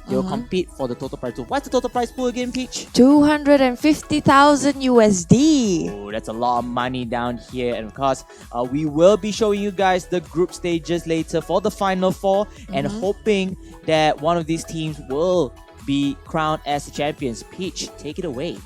They will compete for the total prize pool. What's the total prize pool again, Peach? 250,000 USD. Oh, that's a lot of money down here. And of course, we will be showing you guys the group stages later for the final four and hoping that one of these teams will be crowned as the champions. Peach, take it away.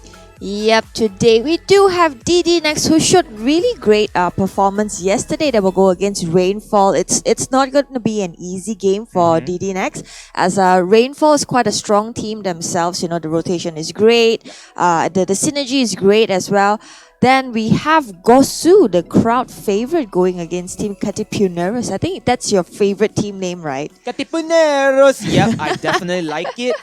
Yep, today we do have DD next, who showed really great performance yesterday. That will go against Rainfall. It's not going to be an easy game for DD next, as Rainfall is quite a strong team themselves. You know, the rotation is great, the synergy is great as well. Then we have Gosu, the crowd favorite, going against Team Katipuneros. I think that's your favorite team name, right? Katipuneros! Yep, I definitely like it.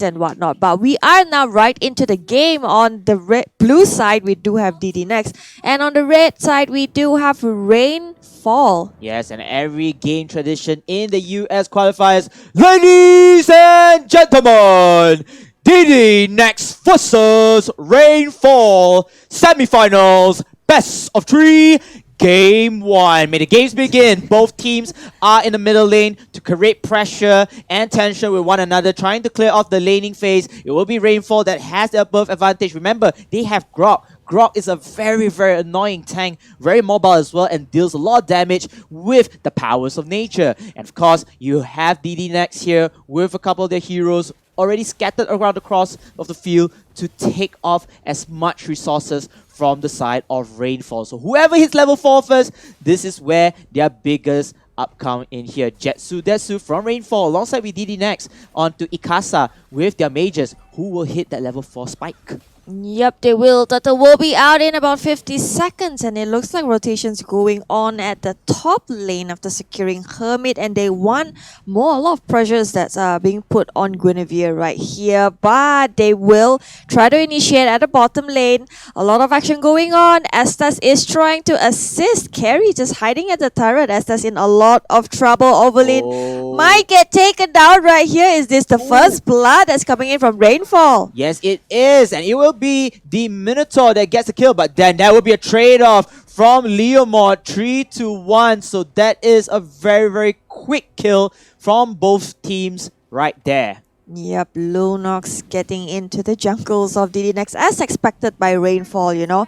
And whatnot, but we are now right into the game. On the blue side we do have DD next, and on the red side we do have Rainfall. Yes, and every game tradition in the US qualifiers. Ladies and gentlemen, DD next versus Rainfall semifinals, best of 3. Game 1. May the games begin. Both teams are in the middle lane to create pressure and tension with one another, trying to clear off the laning phase. It will be Rainfall that has the above advantage. Remember, they have Grok. Grok is a very, very annoying tank, very mobile as well, and deals a lot of damage with the powers of nature. And of course, you have DD next here with a couple of their heroes already scattered around across of the field to take off as much resources from the side of Rainfall. So whoever hits level 4 first, this is where their biggest up come in here. Detsu from Rainfall alongside with DD next onto Ikasa with their mages, who will hit that level 4 spike. Yep, they will. Turtle will be out in about 50 seconds, and it looks like rotations going on at the top lane after securing Hermit, and they want more. A lot of pressures that's being put on Guinevere right here, but they will try to initiate at the bottom lane. A lot of action going on. Estas is trying to assist. Carry just hiding at the turret. Estas in a lot of trouble. Overlane might get taken down right here. Is this the first blood that's coming in from Rainfall? Yes, it is, and it will be the Minotaur that gets the kill, but then that will be a trade-off from Leomord, 3-1. So that is a very, very quick kill from both teams right there. Yep, Lunox getting into the jungles of DD next as expected by Rainfall, you know.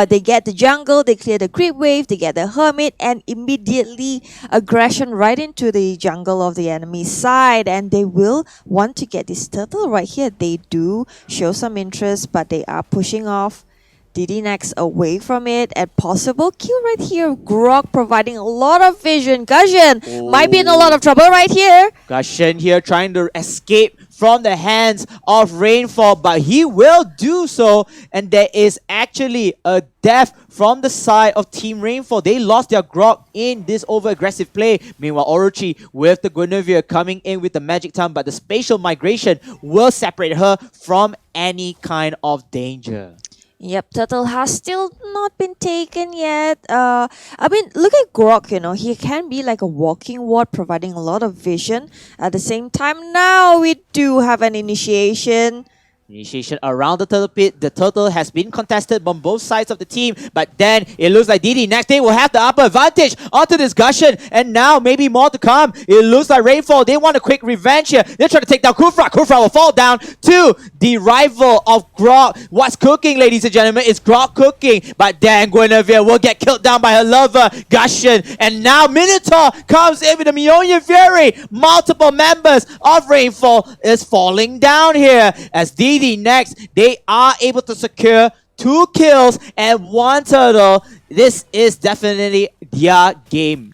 They get the jungle, they clear the creep wave, they get the Hermit, and immediately aggression right into the jungle of the enemy side, and they will want to get this turtle right here. They do show some interest, but they are pushing off DD next away from it, and possible kill right here. Grok providing a lot of vision. Gushen might be in a lot of trouble right here. Gushen here trying to escape from the hands of Rainfall, but he will do so, and there is actually a death from the side of Team Rainfall. They lost their Grok in this over-aggressive play. Meanwhile, Orochi with the Guinevere coming in with the magic time, but the spatial migration will separate her from any kind of danger. Yep, Turtle has still not been taken yet. I mean, look at Grok, you know, he can be like a walking ward, providing a lot of vision. At the same time, now we do have an initiation. Initiation around the turtle pit. The turtle has been contested on both sides of the team, but then it looks like DD next day will have the upper advantage onto this Gushen, and now maybe more to come. It looks like Rainfall, they want a quick revenge here. They're trying to take down Kufra. Kufra will fall down to the rival of Grok. What's cooking, ladies and gentlemen? It's Grok cooking, but then Guinevere will get killed down by her lover, Gushen, and now Minotaur comes in with a Mionia Fury. Multiple members of Rainfall is falling down here as DD next, they are able to secure 2 kills and 1 turtle. This is definitely their game.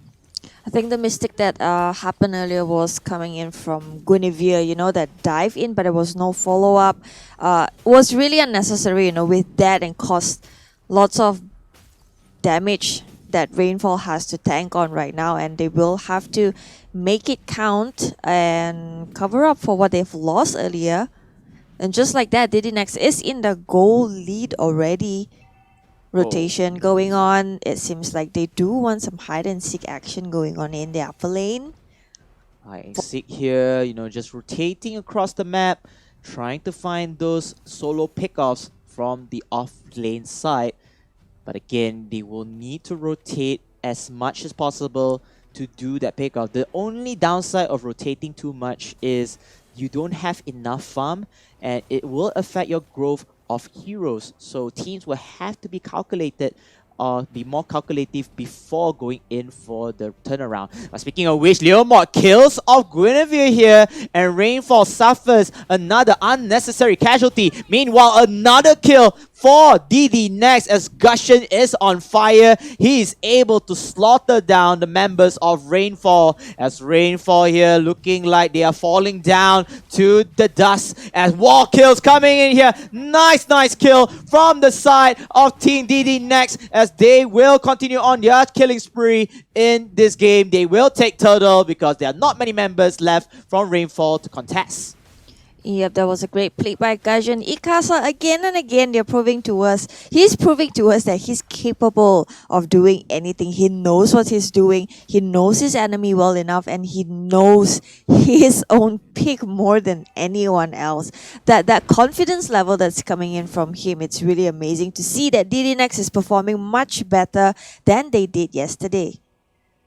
I think the mistake that happened earlier was coming in from Guinevere, you know, that dive in, but there was no follow-up. Was really unnecessary, you know, with that, and cost lots of damage that Rainfall has to tank on right now, and they will have to make it count and cover up for what they've lost earlier. And just like that, DD next is in the goal lead already. Rotation going on. It seems like they do want some hide and seek action going on in the upper lane. Hide and seek here, you know, just rotating across the map, trying to find those solo pickoffs from the off lane side. But again, they will need to rotate as much as possible to do that pickoff. The only downside of rotating too much is you don't have enough farm, and it will affect your growth of heroes. So teams will have to be calculated or be more calculative before going in for the turnaround. Speaking of which, Leomord kills off Guinevere here, and Rainfall suffers another unnecessary casualty. Meanwhile, another kill for DD next as Gushin is on fire. He is able to slaughter down the members of Rainfall, as Rainfall here looking like they are falling down to the dust as wall kills coming in here. Nice kill from the side of Team DD next, as they will continue on their killing spree in this game. They will take Turtle because there are not many members left from Rainfall to contest. Yep, that was a great play by Gajan. Ikasa, again and again, he's proving to us that he's capable of doing anything. He knows what he's doing. He knows his enemy well enough, and he knows his own pick more than anyone else. That confidence level that's coming in from him, it's really amazing to see that DDNext is performing much better than they did yesterday.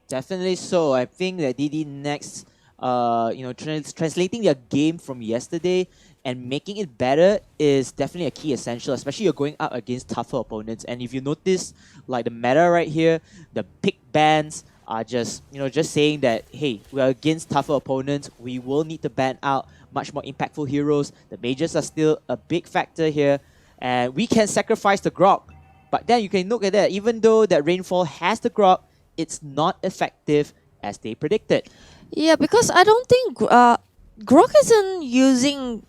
Definitely so. I think that DD next, translating their game from yesterday and making it better is definitely a key essential, especially you're going up against tougher opponents. And if you notice, like the meta right here, the pick bans are just saying that, hey, we're against tougher opponents, we will need to ban out much more impactful heroes. The mages are still a big factor here, and we can sacrifice the Grok. But then you can look at that, even though that Rainfall has the Grok, it's not effective as they predicted. Yeah, because I don't think Grok isn't using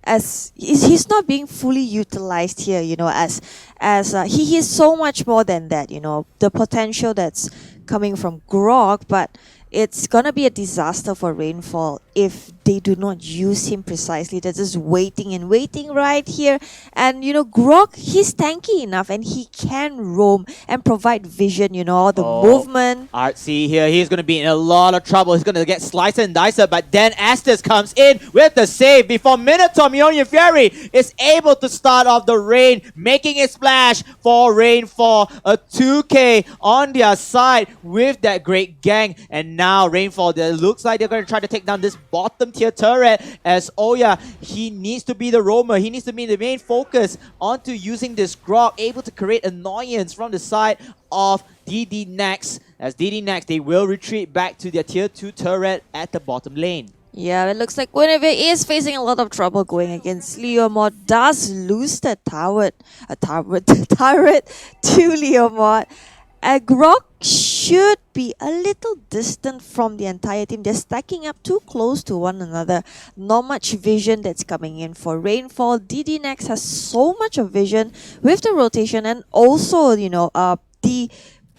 as he's not being fully utilized here. He is so much more than that. The potential that's coming from Grok, but it's gonna be a disaster for Rainfall if they do not use him precisely. They're just waiting right here. And Grok, he's tanky enough and he can roam and provide vision, the movement. Artsy here, he's going to be in a lot of trouble. He's going to get sliced and diced, but then Estes comes in with the save before Minotaur Mjolnir Fury is able to start off the rain, making a splash for Rainfall. A 2k on their side with that great gang. And now Rainfall, it looks like they're going to try to take down this bottom tier turret, as Oya, he needs to be the roamer. He needs to be the main focus onto using this Grok, able to create annoyance from the side of DD next. As DD next, they will retreat back to their tier 2 turret at the bottom lane. Yeah, it looks like Guinevere is facing a lot of trouble going against Leomord. Does lose the turret to Leomord. Grok should be a little distant from the entire team. They're stacking up too close to one another. Not much vision that's coming in for Rainfall. DD next has so much of vision with the rotation, and also, the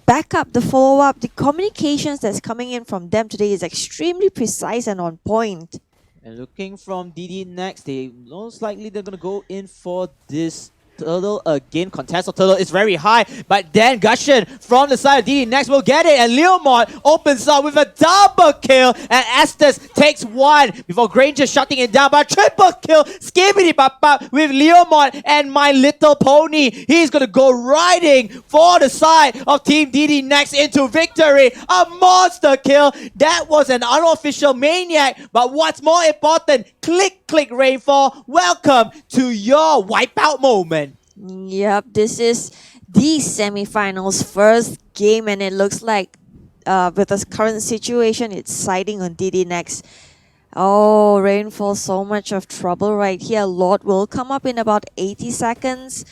backup, the follow-up, the communications that's coming in from them today is extremely precise and on point. And looking from DD next, they most likely they're going to go in for this Turtle again. Contest of Turtle is very high, but then Gushin from the side of DD next will get it, and Leomord opens up with a double kill, and Estes takes one before Granger shutting it down. But triple kill, skibbity bop bop with Leomord and My Little Pony. He's gonna go riding for the side of Team DD next into victory. A monster kill. That was an unofficial maniac, but what's more important, click Rainfall, welcome to your wipeout moment. Yep, this is the semi-finals first game, and it looks like with the current situation, it's siding on DD next. Oh, Rainfall, so much of trouble right here. Lord will come up in about 80 seconds.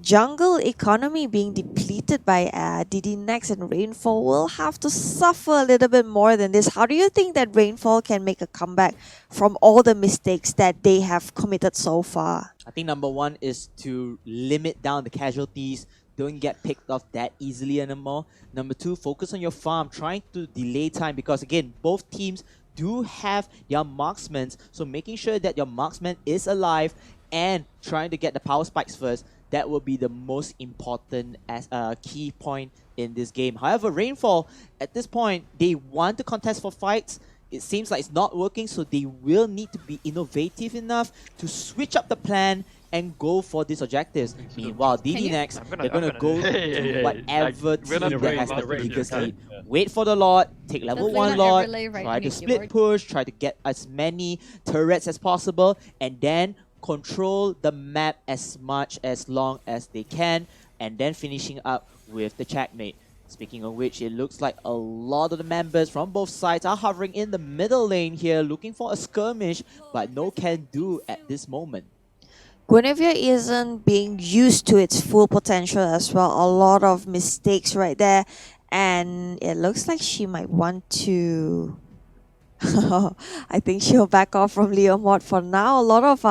Jungle economy being depleted by DD next, and Rainfall will have to suffer a little bit more than this. How do you think that Rainfall can make a comeback from all the mistakes that they have committed so far? I think number one is to limit down the casualties. Don't get picked off that easily anymore. Number two, focus on your farm, trying to delay time, because again, both teams do have their marksmen, so making sure that your marksman is alive and trying to get the power spikes first, that will be the most important as a key point in this game. However, Rainfall, at this point, they want to contest for fights. it seems like it's not working, so they will need to be innovative enough to switch up the plan and go for these objectives. Meanwhile, DD next, they're gonna go to whatever team that has the biggest lead. Wait for the Lord, take level Definitely 1 not Lord, overlay right try on to your split keyboard. push, try to get as many turrets as possible, and then control the map as much as long as they can, and then finishing up with the checkmate. Speaking of which, it looks like a lot of the members from both sides are hovering in the middle lane here, looking for a skirmish, but no can do at this moment. Guinevere isn't being used to its full potential as well. A lot of mistakes right there, and it looks like she might want to. I think she'll back off from Leo mod for now. A lot of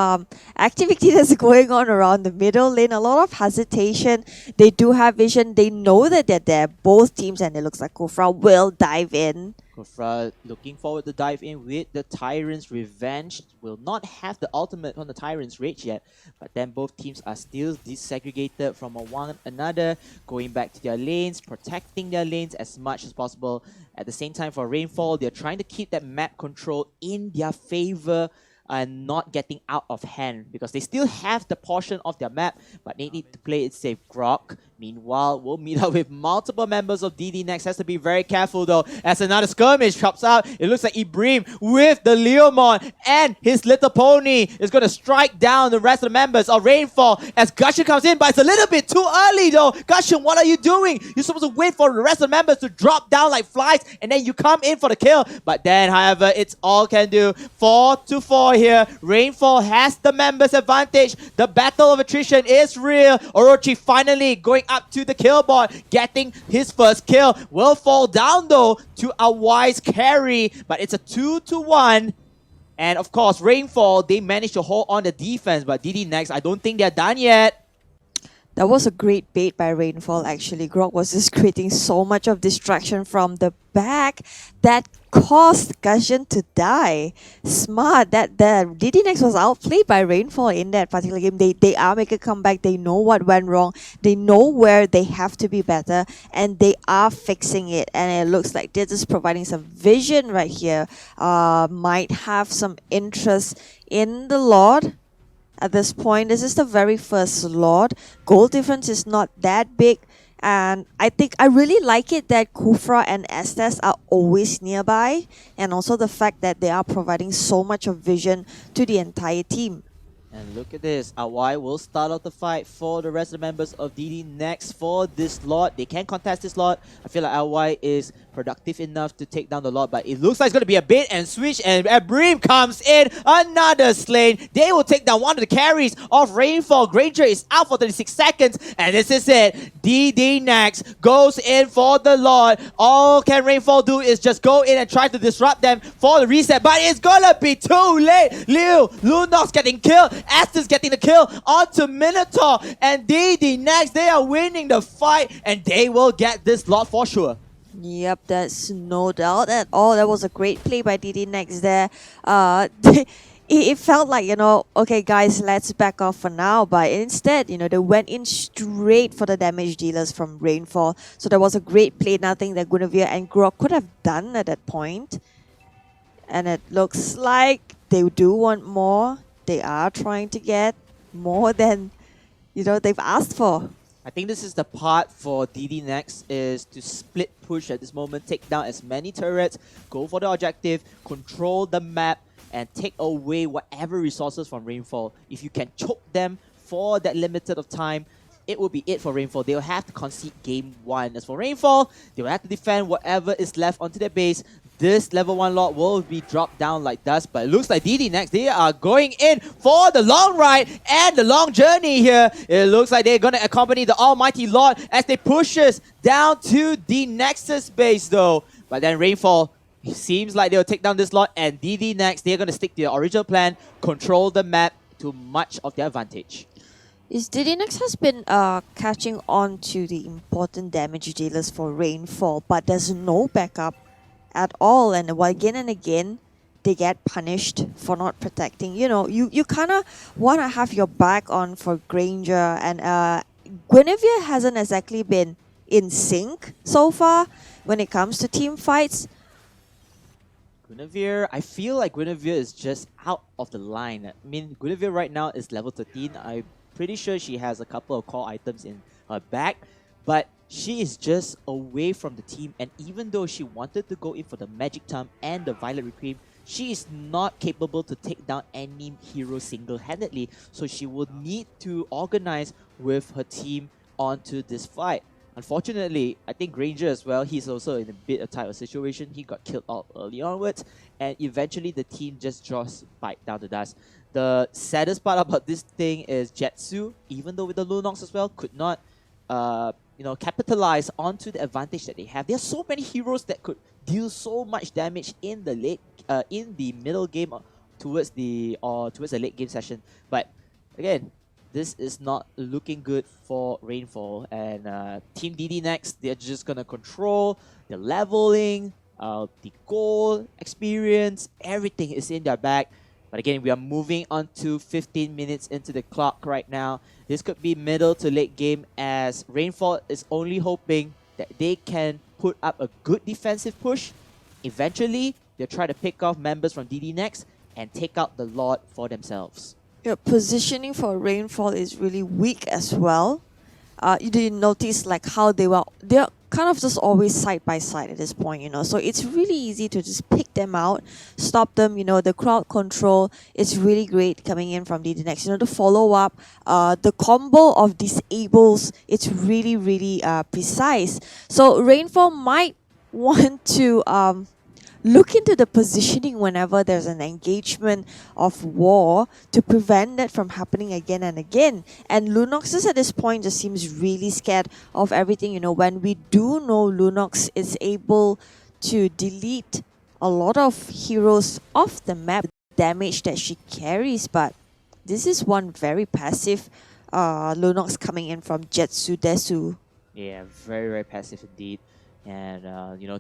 activity that's going on around the middle lane. A lot of hesitation. They do have vision. They know that they're there, both teams, and it looks like Kufra will dive in. Kufra looking forward to dive in with the Tyrant's Revenge. Will not have the ultimate on the Tyrant's Rage yet, but then both teams are still desegregated from one another, going back to their lanes, protecting their lanes as much as possible. At the same time, for Rainfall, they're trying to keep that map control in their favor and not getting out of hand, because they still have the portion of their map, but they need to play it safe. Grok, meanwhile, will meet up with multiple members of DD next. Has to be very careful though, as another skirmish chops out. It looks like Ibrahim with the Leomon and his little pony is going to strike down the rest of the members of Rainfall as Gushing comes in, but it's a little bit too early though. Gushing, what are you doing? You're supposed to wait for the rest of the members to drop down like flies, and then you come in for the kill. But then, however, it's all can do. 4-4 here. Rainfall has the members advantage. The battle of attrition is real. Orochi finally going up to the kill board, getting his first kill. Will fall down though to a wise carry, but it's a 2-1. And of course, Rainfall, they managed to hold on the defense, but DD next, I don't think they're done yet. That was a great bait by Rainfall actually. Grok was just creating so much of distraction from the back that caused Gushin to die. Smart. That the DD Next was outplayed by Rainfall in that particular game. They are making a comeback. They know what went wrong. They know where they have to be better, and they are fixing it. And it looks like they're just providing some vision right here. Might have some interest in the Lord. At this point, this is the very first Lord. Goal difference is not that big, and I think I really like it that Kufra and Estes are always nearby, and also the fact that they are providing so much of vision to the entire team. And look at this, Awai will start off the fight for the rest of the members of DD next for this lot. They can contest this lot. I feel like Awai is productive enough to take down the lot, but it looks like it's going to be a bait and switch, and Abreem comes in, another slain. They will take down one of the carries of Rainfall. Granger is out for 36 seconds, and this is it. DD next goes in for the lot. All can Rainfall do is just go in and try to disrupt them for the reset, but it's gonna be too late. Lunox getting killed, Aston's getting the kill onto Minotaur, and DD next, they are winning the fight, and they will get this lot for sure. Yep, that's no doubt at all. That was a great play by DD Next there. It felt like, okay guys, let's back off for now, but instead, they went in straight for the damage dealers from Rainfall. So that was a great play, nothing that Guinevere and Grok could have done at that point. And it looks like they do want more. They are trying to get more than, they've asked for. I think this is the part for DD next, is to split push at this moment, take down as many turrets, go for the objective, control the map, and take away whatever resources from Rainfall. If you can choke them for that limited of time, it will be it for Rainfall. They will have to concede game 1. As for Rainfall, they will have to defend whatever is left onto their base. This level 1 lot will be dropped down like dust, but it looks like DD next, they are going in for the long ride and the long journey here. It looks like they're going to accompany the almighty Lord as they pushes down to the Nexus base though. But then Rainfall, it seems like they'll take down this lot, and DD next, they're going to stick to their original plan, control the map to much of their advantage. DD Next has been catching on to the important damage dealers for Rainfall, but there's no backup at all, and again and again they get punished for not protecting. You kind of want to have your back on for Granger, and Guinevere hasn't exactly been in sync so far when it comes to team fights. Guinevere, I feel like Guinevere is just out of the line. I mean, Guinevere right now is level 13. I'm pretty sure she has a couple of core items in her bag, but she is just away from the team. And even though she wanted to go in for the Magic Charm and the Violet Requiem, she is not capable to take down any hero single-handedly. So she will need to organize with her team onto this fight. Unfortunately, I think Granger as well, he's also in a bit of type of situation. He got killed out early onwards, and eventually the team just draws Spike down to dust. The saddest part about this thing is Jetsu, even though with the Lunox as well, could not capitalize onto the advantage that they have. There are so many heroes that could deal so much damage in the middle game towards the late game session. But again, this is not looking good for Rainfall, and Team DD next, they're just gonna control the leveling, the goal experience, everything is in their bag. But again, we are moving on to 15 minutes into the clock right now. This could be middle to late game, as Rainfall is only hoping that they can put up a good defensive push. Eventually, they'll try to pick off members from DD next and take out the Lord for themselves. Your positioning for Rainfall is really weak as well. You did notice like how they're kind of just always side by side at this point, so it's really easy to just pick them out, stop them. The crowd control is really great coming in from DD next. The follow up, the combo of disables, it's really precise. So Rainfall might want to look into the positioning whenever there's an engagement of war to prevent that from happening again and again. And Lunoxus at this point just seems really scared of everything, when we do know Lunox is able to delete a lot of heroes off the map, damage that she carries. But this is one very passive Lunox coming in from Jetsu Desu. Yeah, very passive indeed. And,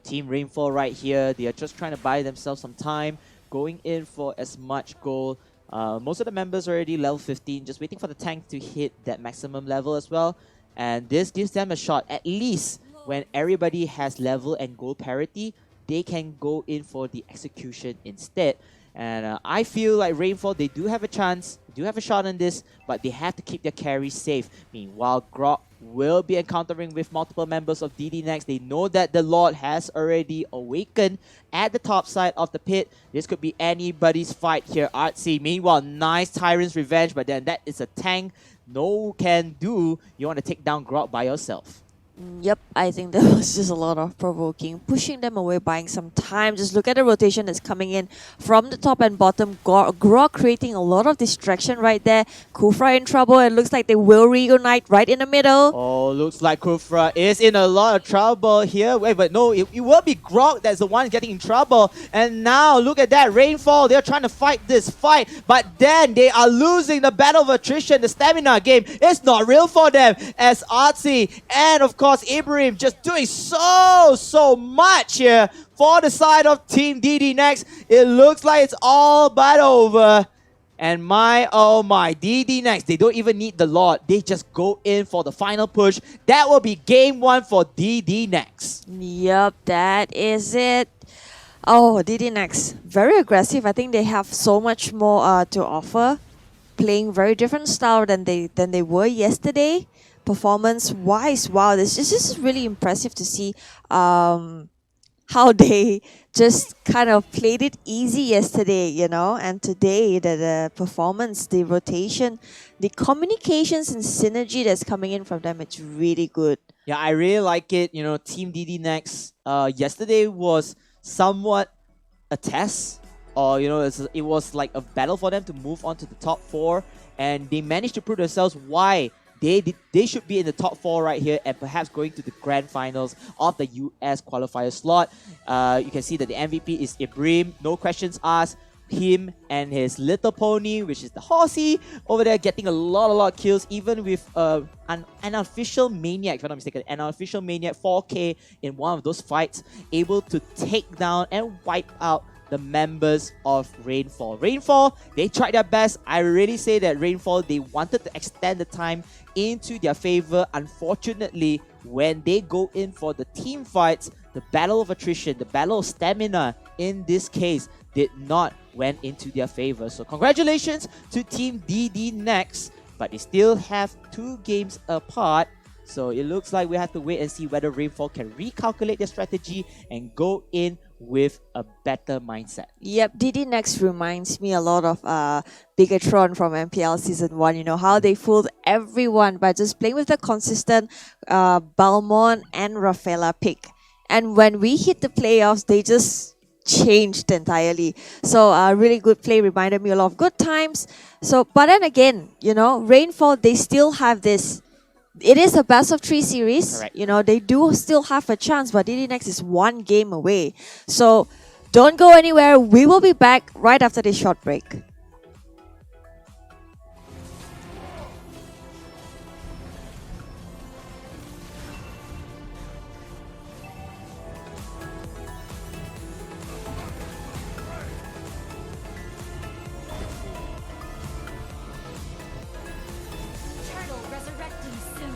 Team Rainfall right here, they are just trying to buy themselves some time, going in for as much gold. Most of the members are already level 15, just waiting for the tank to hit that maximum level as well. And this gives them a shot, at least when everybody has level and gold parity, they can go in for the execution instead. And I feel like Rainfall, they do have a chance, do have a shot on this, but they have to keep their carry safe. Meanwhile, Grok will be encountering with multiple members of DD next. They know that the Lord has already awakened at the top side of the pit. This could be anybody's fight here. Artsy, meanwhile, nice Tyrant's Revenge, but then that is a tank. No can do. You want to take down Grok by yourself. Yep, I think that was just a lot of provoking, pushing them away, buying some time. Just look at the rotation that's coming in from the top and bottom. Grok creating a lot of distraction right there. Kufra in trouble. It looks like they will reunite right in the middle. Oh, looks like Kufra is in a lot of trouble here. Wait, but no, it will be Grok that's the one getting in trouble. And now, look at that, Rainfall. They're trying to fight this fight, but then they are losing the battle of attrition. The stamina game is not real for them, as Artsy and, of course, Ibrahim just doing so much here for the side of Team DD next. It looks like it's all but over. And oh my, DD next, they don't even need the Lord. They just go in for the final push. That will be game 1 for DD next. Yep, that is it. Oh, DD next, very aggressive. I think they have so much more to offer. Playing very different style than they were yesterday. Performance-wise, wow, this is just really impressive to see how they just kind of played it easy yesterday, and today the performance, the rotation, the communications and synergy that's coming in from them, it's really good. Yeah, I really like it. Team DD next, yesterday was somewhat a test, or it was like a battle for them to move on to the top 4, and they managed to prove themselves why they should be in the top 4 right here, and perhaps going to the grand finals of the US qualifier slot. You can see that the MVP is Ibrahim, no questions asked. Him and his little pony, which is the horsey, over there getting a lot of kills, even with an unofficial Maniac, if I'm not mistaken, an unofficial Maniac 4K in one of those fights, able to take down and wipe out the members of Rainfall. Rainfall, they tried their best. I really say that Rainfall, they wanted to extend the time into their favor. Unfortunately, when they go in for the team fights, the battle of attrition, the battle of stamina in this case did not went into their favor. So congratulations to Team DD Next, but they still have 2 games apart. So it looks like we have to wait and see whether Rainfall can recalculate their strategy and go in with a better mindset. Yep, DD Next reminds me a lot of Bigatron from MPL Season 1. You know, how they fooled everyone by just playing with the consistent Balmond and Rafaela pick. And when we hit the playoffs, they just changed entirely. So really good play, reminded me a lot of good times. So, but then again, you know, Rainfall, they still have this. It is a best of 3 series. Correct. You know, they do still have a chance, but DD Next is 1 game away. So don't go anywhere. We will be back right after this short break. Turtle resurrecting soon.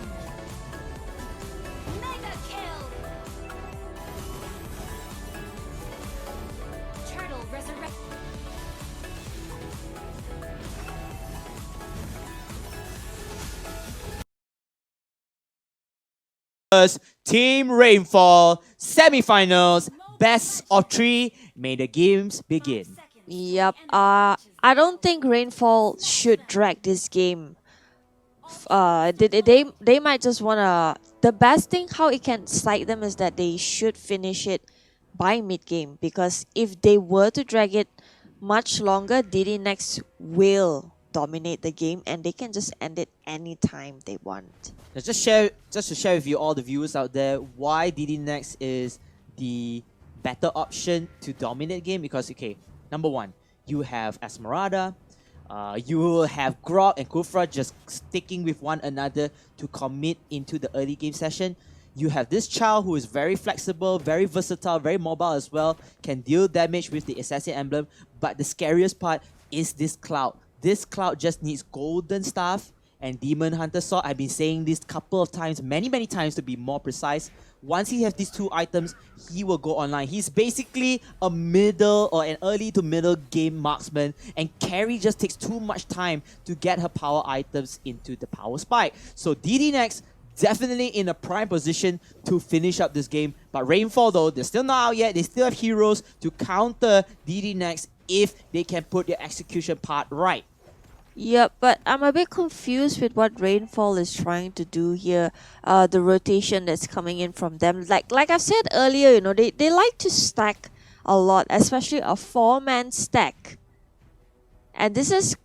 Mega kill. Turtle resurrect. Team Rainfall semifinals, best of 3. May the games begin. Yep. I don't think Rainfall should drag this game. They might just wanna. The best thing how it can slight them is that they should finish it by mid game, because if they were to drag it much longer, DD Next will dominate the game and they can just end it anytime they want. Let's just to share with you, all the viewers out there, why DD Next is the better option to dominate the game. Because okay, number 1, you have Esmeralda, you will have Grog and Kufra just sticking with one another to commit into the early game session. You have this child who is very flexible, very versatile, very mobile as well, can deal damage with the Assassin Emblem. But the scariest part is this Cloud. This Cloud just needs Golden Staff and Demon Hunter Sword. I've been saying this couple of times, many times to be more precise. Once he has these 2 items, he will go online. He's basically a middle or an early to middle game marksman, and Carrie just takes too much time to get her power items into the power spike. So DD Next definitely in a prime position to finish up this game. But Rainfall though, they're still not out yet. They still have heroes to counter DD Next if they can put their execution part right. Yep, but I'm a bit confused with what Rainfall is trying to do here. The rotation that's coming in from them. Like I've said earlier, you know, they like to stack a lot, especially a 4-man stack. And this is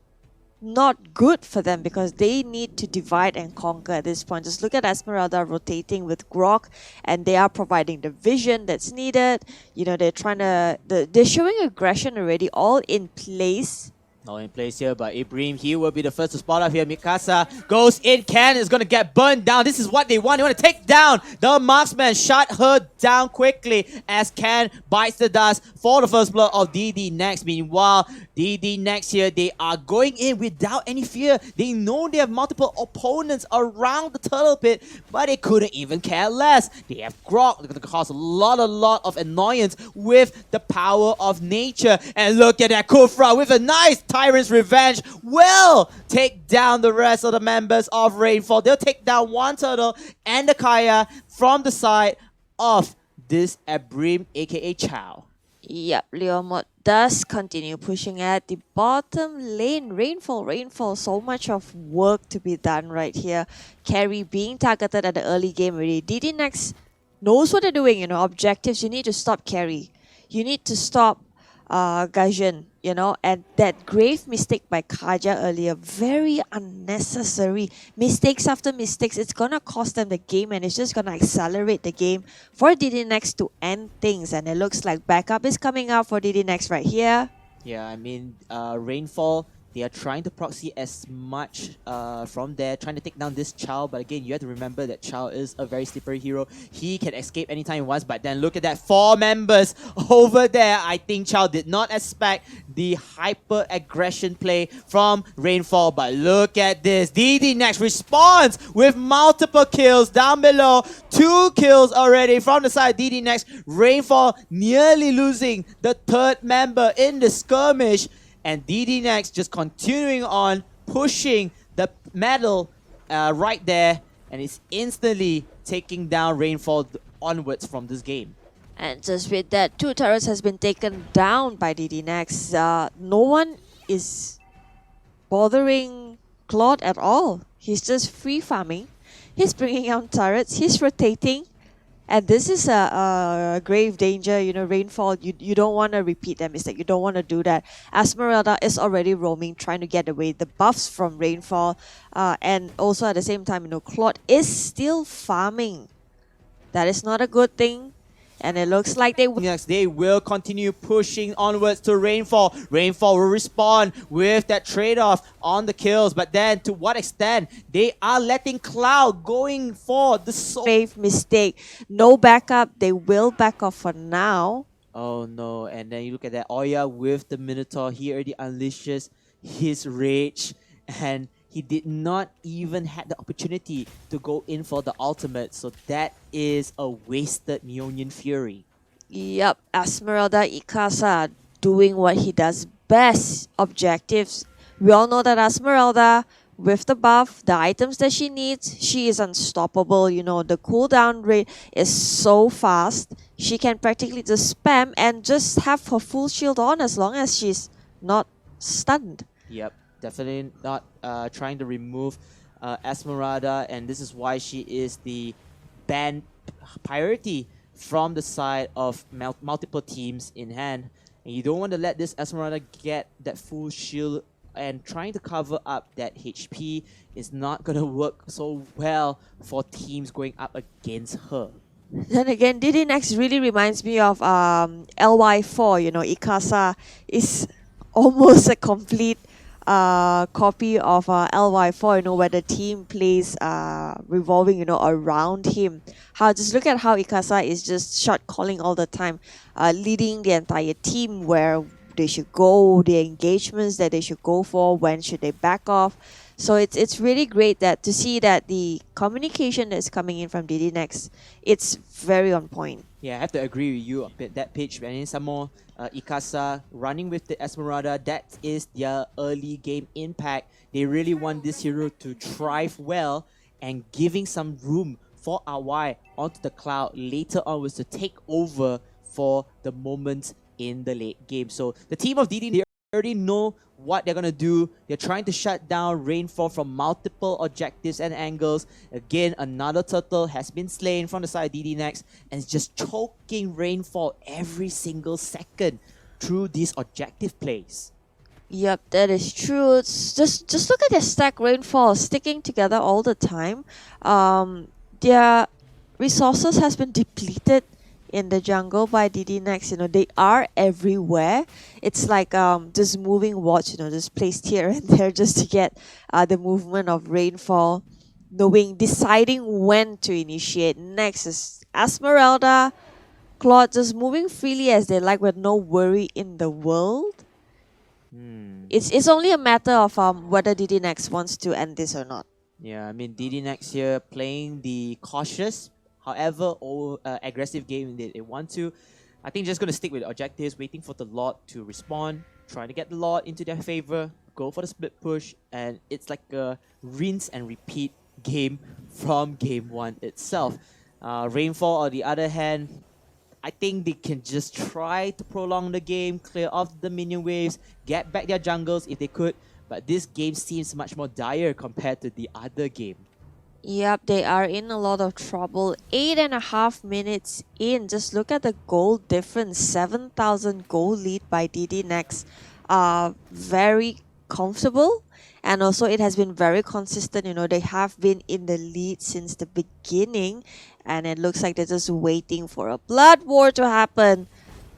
not good for them because they need to divide and conquer at this point. Just look at Esmeralda rotating with Grog, and they are providing the vision that's needed. You know, they're trying to... They're showing aggression already, all in place. Not in place here, but Ibrahim, he will be the first to spot up here. Mikasa goes in. Ken is going to get burned down. This is what they want. They want to take down the marksman. Shut her down quickly as Ken bites the dust for the first blood of DD Next. Meanwhile, DD Next here, they are going in without any fear. They know they have multiple opponents around the turtle pit, but they couldn't even care less. They have Grog. They're going to cause a lot of annoyance with the power of nature. And look at that Kufra with a nice Tyrant's Revenge will take down the rest of the members of Rainfall. They'll take down one turtle and the Kaya from the side of this Abrim, aka Chow. Yep, Leomod does continue pushing at the bottom lane. Rainfall, so much of work to be done right here. Carry being targeted at the early game already. DD Next knows what they're doing, you know, objectives. You need to stop Carry. You need to stop Gaijin, you know, and that grave mistake by Kaja earlier, very unnecessary. Mistakes after mistakes, it's gonna cost them the game, and it's just gonna accelerate the game for DD Next to end things. And it looks like backup is coming out for DD Next right here. Yeah, I mean, Rainfall, They are trying to proxy as much from there, trying to take down this Chow. But again, you have to remember that Chow is a very slippery hero. He can escape anytime he wants. But then look at that, 4 members over there. I think Chow did not expect the hyper aggression play from Rainfall. But look at this. DD Next responds with multiple kills down below. 2 kills already from the side of DD Next. Rainfall nearly losing the 3rd member in the skirmish. And DD Next just continuing on pushing the medal right there, and it's instantly taking down Rainfall onwards from this game. And just with that, 2 turrets has been taken down by DD Next. No one is bothering Claude at all. He's just free farming. He's bringing out turrets. He's rotating. And this is a grave danger, you know, Rainfall. You don't want to repeat that mistake. You don't want to do that. Esmeralda is already roaming, trying to get away the buffs from Rainfall. And also at the same time, you know, Claude is still farming. That is not a good thing. And it looks like they will continue pushing onwards to Rainfall. Rainfall will respond with that trade-off on the kills. But then to what extent? They are letting Cloud going for the grave mistake. No backup. They will back off for now. Oh no, and then you look at that Oya with the Minotaur. He already unleashes his rage, and he did not even have the opportunity to go in for the ultimate. So that is a wasted Mjolnir Fury. Yep, Esmeralda Ikasa doing what he does best, objectives. We all know that Esmeralda, with the buff, the items that she needs, she is unstoppable. You know, the cooldown rate is so fast. She can practically just spam and just have her full shield on as long as she's not stunned. Yep, definitely not trying to remove Esmeralda, and this is why she is the banned priority from the side of multiple teams in hand. And you don't want to let this Esmeralda get that full shield, and trying to cover up that HP is not going to work so well for teams going up against her. Then again, DD Next really reminds me of LY4. You know, Ikasa is almost a complete copy of LY4, you know, where the team plays revolving, you know, around him. Just look at how Ikasa is just shot calling all the time, leading the entire team where they should go, the engagements that they should go for, when should they back off. So it's really great that to see that the communication that's coming in from DD Next, it's very on point. Yeah, I have to agree with you on that pitch. And then some more Ikasa running with the Esmeralda. That is their early game impact. They really want this hero to thrive well, and giving some room for RY onto the Cloud later on was to take over for the moment in the late game. So the team of DD, they already know what they're going to do. They're trying to shut down Rainfall from multiple objectives and angles. Again, another turtle has been slain from the side of DD Next, and it's just choking Rainfall every single second through these objective plays. Yep, that is true. It's just look at their stack. Rainfall sticking together all the time. Their resources has been depleted in the jungle by DD Next. You know, they are everywhere. It's like just moving watch, you know, just placed here and there just to get the movement of Rainfall, deciding when to initiate. Next is Esmeralda, Claude just moving freely as they like with no worry in the world. It's only a matter of whether DD Next wants to end this or not. Yeah, I mean, DD Next here playing the cautious, however aggressive game they want to. I think just going to stick with objectives, waiting for the Lord to respond, trying to get the Lord into their favor, go for the split push, and it's like a rinse and repeat game from game 1 itself. Rainfall, on the other hand, I think they can just try to prolong the game, clear off the minion waves, get back their jungles if they could, but this game seems much more dire compared to the other game. Yep, they are in a lot of trouble. 8.5 minutes in. Just look at the goal difference. 7,000 goal lead by DD Next. Very comfortable. And also it has been very consistent. You know, they have been in the lead since the beginning. And it looks like they're just waiting for a blood war to happen.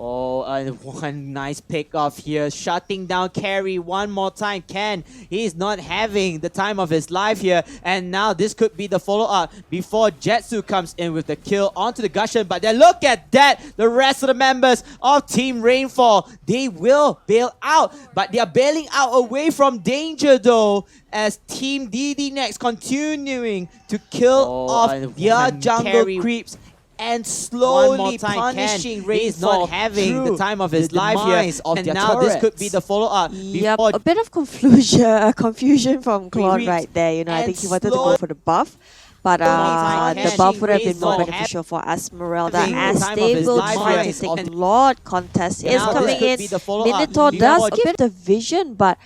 Oh, one nice pick off here, shutting down Carry one more time. Ken, he's not having the time of his life here, and now this could be the follow-up before Jetsu comes in with the kill onto the Gusion. But then look at that, the rest of the members of Team Rainfall, they will bail out, but they are bailing out away from danger though, as Team DD Next continuing to kill off their jungle creeps and slowly punishing Rainfall, not having the time of his life here. And now this could be the follow-up. Yep, a bit of confusion from Claude right there. You know, I think he wanted to go for the buff. But the buff would have been more beneficial for Esmeralda, as they will try to take the Lord contest is coming in. Minotaur does give the vision, but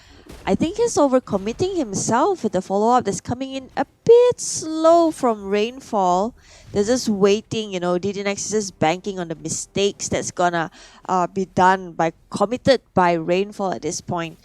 I think he's overcommitting himself with the follow-up that's coming in a bit slow from Rainfall. They're just waiting, you know, DDNX is just banking on the mistakes that's gonna be done committed by Rainfall at this point.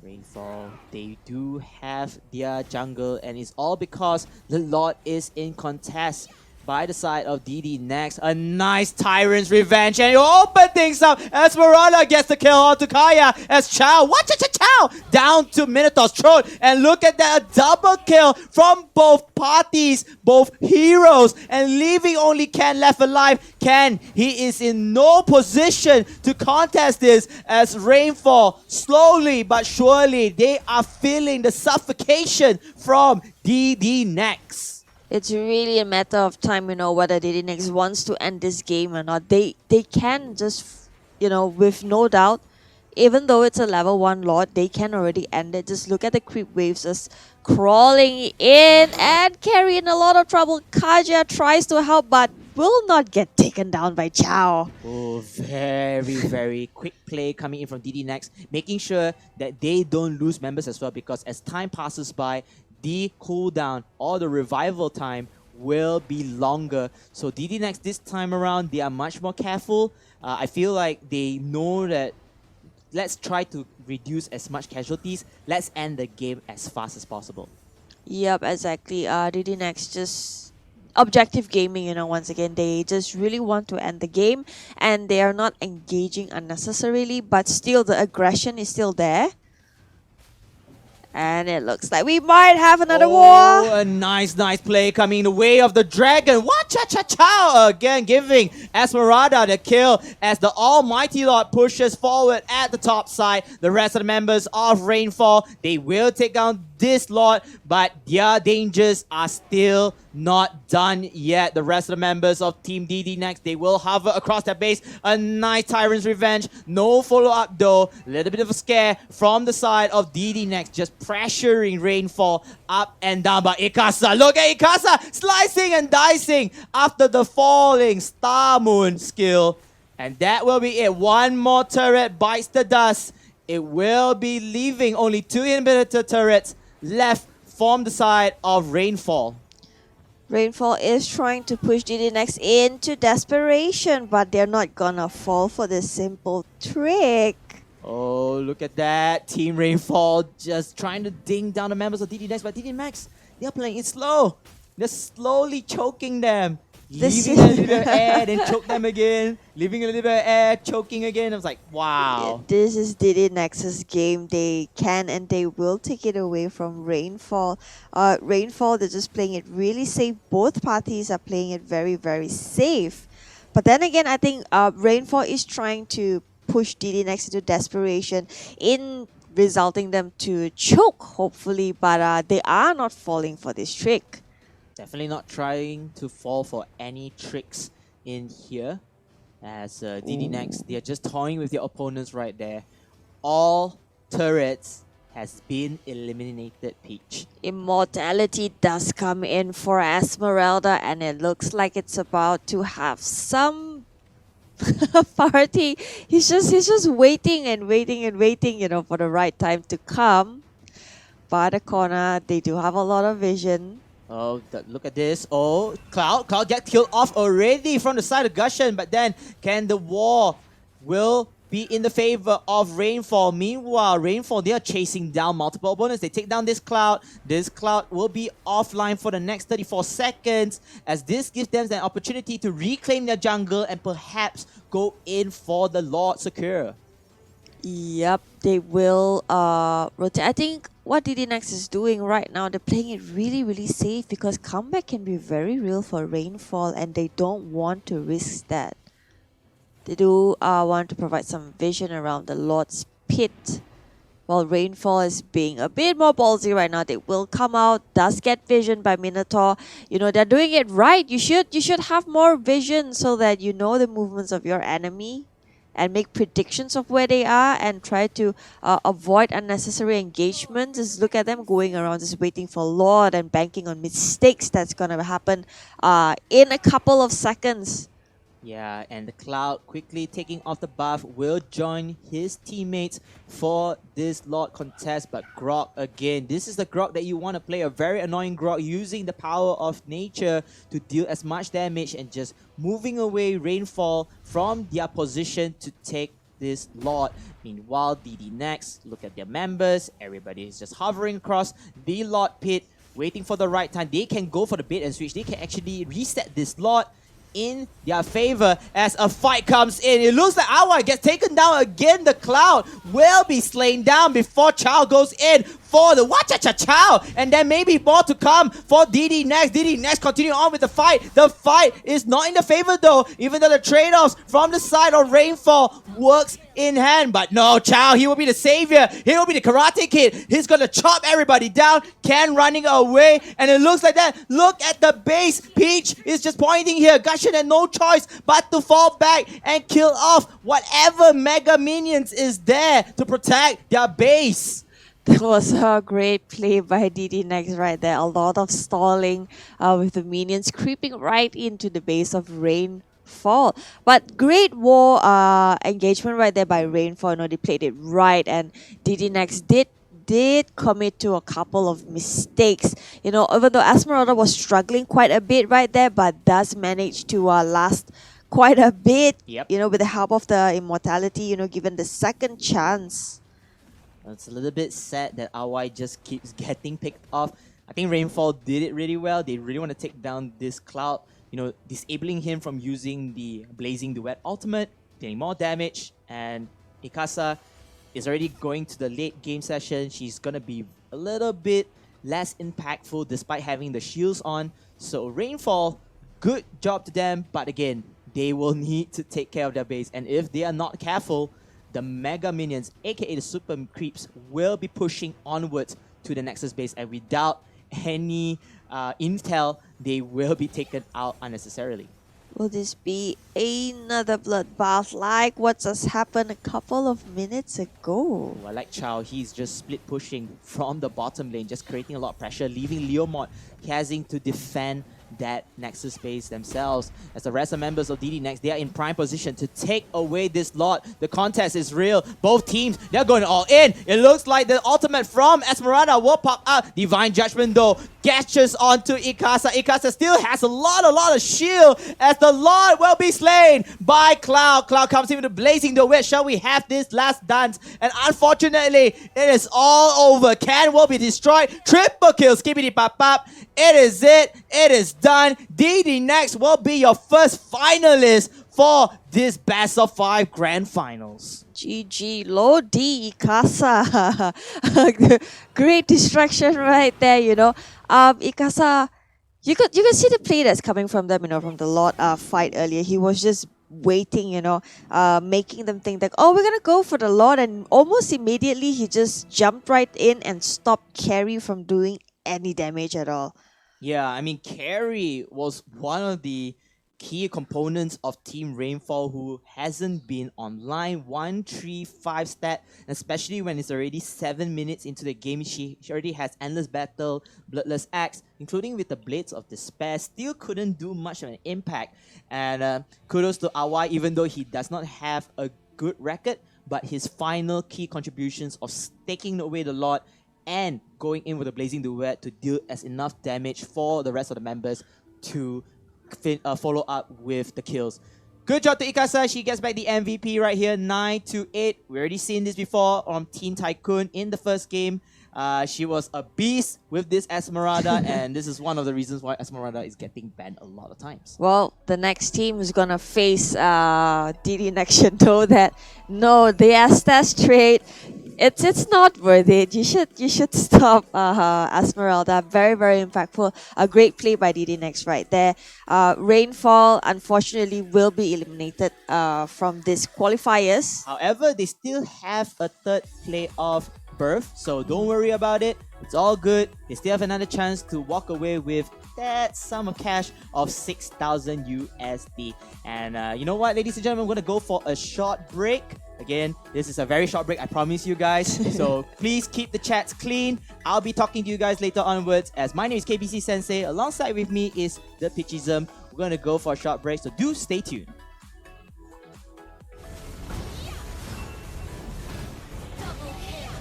Rainfall, they do have their jungle, and it's all because the Lord is in contest by the side of DD Next. A nice Tyrant's Revenge, and you open things up. Esmeralda gets the kill onto Kaya as Chow. Watch it, Chow! Down to Minotaur's throat, and look at that, a double kill from both parties, both heroes, and leaving only Ken left alive. Ken, he is in no position to contest this, as Rainfall, slowly but surely, they are feeling the suffocation from DD Next. It's really a matter of time, you know, whether DDNX wants to end this game or not. They can just, you know, with no doubt, even though it's a level 1 Lord, they can already end it. Just look at the creep waves just crawling in and Carry in a lot of trouble. Kaja tries to help, but will not get taken down by Chow. Oh, very quick play coming in from DD Next, making sure that they don't lose members as well, because as time passes by, the cooldown or the revival time will be longer. So DD Next this time around, they are much more careful. I feel like they know that let's try to reduce as much casualties. Let's end the game as fast as possible. Yep, exactly. DD Next just objective gaming, you know, once again, they just really want to end the game and they are not engaging unnecessarily, but still the aggression is still there. And it looks like we might have another war. A nice play coming the way of the dragon. What? Cha-cha-chow again, giving Esmeralda the kill as the Almighty Lord pushes forward at the top side. The rest of the members of Rainfall, they will take down this Lord, but their dangers are still not done yet. The rest of the members of Team DD Next, they will hover across their base. A nice Tyrant's Revenge. No follow-up though. A little bit of a scare from the side of DD Next, just pressuring Rainfall up and down. But Ikasa, look at Ikasa slicing and dicing after the falling Star Moon skill. And that will be it. One more turret bites the dust. It will be leaving only 2 inhibitor turrets left from the side of Rainfall. Rainfall is trying to push DD Next into desperation, but they're not gonna fall for this simple trick. Oh, look at that. Team Rainfall just trying to ding down the members of DD Next, but DD Next, they're playing it slow. They're slowly choking them. Leaving a little bit of air, then choke them again. Leaving a little bit of air, choking again. I was like, wow. This is DD Nexus game. They can and they will take it away from Rainfall. Rainfall, they're just playing it really safe. Both parties are playing it very safe. But then again, I think Rainfall is trying to push DD Next into desperation in resulting them to choke, hopefully. But they are not falling for this trick. Definitely not trying to fall for any tricks in here. As DD Next, they're just toying with their opponents right there. All turrets has been eliminated, Peach. Immortality does come in for Esmeralda, and it looks like it's about to have some party. He's just waiting and waiting, you know, for the right time to come. By the corner, they do have a lot of vision. Oh, look at this. Oh, Cloud get killed off already from the side of Gusion, but then can the wall will be in the favor of Rainfall. Meanwhile, Rainfall, they are chasing down multiple opponents. They take down this Cloud. This Cloud will be offline for the next 34 seconds, as this gives them an opportunity to reclaim their jungle and perhaps go in for the Lord Secure. Yep, they will rotate. I think what DD Next is doing right now, they're playing it really, really safe because comeback can be very real for Rainfall and they don't want to risk that. They do want to provide some vision around the Lord's Pit. While Rainfall is being a bit more ballsy right now, they will come out, does get vision by Minotaur. You know, they're doing it right. You should have more vision so that you know the movements of your enemy and make predictions of where they are and try to avoid unnecessary engagements. Just look at them going around just waiting for Lord and banking on mistakes that's going to happen in a couple of seconds. Yeah, and the Cloud quickly taking off the buff will join his teammates for this Lord contest. But Grok again, this is the Grok that you want to play, a very annoying Grok using the power of nature to deal as much damage and just moving away Rainfall from their position to take this Lord. Meanwhile, DD Next, look at their members, everybody is just hovering across the Lord Pit, waiting for the right time. They can go for the bait and switch, they can actually reset this Lord in their favor as a fight comes in. It looks like Awa gets taken down again. The Cloud will be slain down before Chow goes in for the Wacha-Cha-Chow. And then maybe more to come for DD Next. DD Next continue on with the fight. The fight is not in the favor though, even though the trade-offs from the side of Rainfall works in hand. But no, Chow, he will be the savior. He will be the Karate Kid. He's gonna chop everybody down. Ken running away. And it looks like that. Look at the base. Peach is just pointing here. Gashin had no choice but to fall back and kill off whatever mega minions is there to protect their base. That was a great play by DD Next right there. A lot of stalling with the minions creeping right into the base of Rainfall. But great war engagement right there by Rainfall. You know, they played it right, and DD Next did commit to a couple of mistakes. You know, even though Esmeralda was struggling quite a bit right there, but does manage to last quite a bit. Yep. You know, with the help of the immortality. You know, given the second chance. It's a little bit sad that RY just keeps getting picked off. I think Rainfall did it really well. They really want to take down this Cloud, you know, disabling him from using the Blazing Duet ultimate, getting more damage, and Mikasa is already going to the late game session. She's going to be a little bit less impactful despite having the shields on. So Rainfall, good job to them, but again, they will need to take care of their base, and if they are not careful, the Mega Minions, aka the Super Creeps, will be pushing onwards to the Nexus base, and without any intel, they will be taken out unnecessarily. Will this be another bloodbath like what just happened a couple of minutes ago? I like Chow, he's just split pushing from the bottom lane, just creating a lot of pressure, leaving Leomod having to defend that Nexus space themselves. As the rest of members of DD Next, they are in prime position to take away this Lord. The contest is real. Both teams, they're going all in. It looks like the ultimate from Esmeralda will pop out. Divine Judgment though catches onto Ikasa. Ikasa still has a lot of shield as the Lord will be slain by Cloud. Cloud comes in with a blazing the way. Shall we have this last dance? And unfortunately, it is all over. Ken will be destroyed. Triple kill. Skippity pop pop. It is it. It is done. DD Next will be your first finalist for this Best of 5 Grand Finals. GG, low D, Ikasa. Great distraction right there, you know. Ikasa, you could see the play that's coming from them, you know, from the Lord fight earlier. He was just waiting, you know, making them think that, oh, we're gonna go for the Lord, and almost immediately he just jumped right in and stopped Carry from doing any damage at all. Yeah, I mean, Carry was one of the key components of Team Rainfall who hasn't been online. 1-3-5 stat, especially when it's already 7 minutes into the game. She already has Endless Battle, Bloodless Axe, including with the Blades of Despair. Still couldn't do much of an impact. And kudos to Awai, even though he does not have a good record, but his final key contributions of taking away the Lord and going in with a Blazing Duet to deal as enough damage for the rest of the members to follow up with the kills. Good job to Ikasa. She gets back the MVP right here, 9-8. We already seen this before on Teen Tycoon in the first game. She was a beast with this Esmeralda, and this is one of the reasons why Esmeralda is getting banned a lot of times. Well, the next team is gonna face DD Next should know that no, the Estes trade, it's not worth it. You should stop Esmeralda. Very impactful. A great play by DD Next right there. Rainfall unfortunately will be eliminated from these qualifiers. However, they still have a third playoff berth, so don't worry about it. It's all good. They still have another chance to walk away with that sum of cash of 6,000 USD. And you know what, ladies and gentlemen, we're gonna go for a short break. Again, this is a very short break, I promise you guys. So please keep the chats clean. I'll be talking to you guys later onwards, as my name is KBC Sensei. Alongside with me is the Pitchism. We're gonna go for a short break, so do stay tuned. Double kill.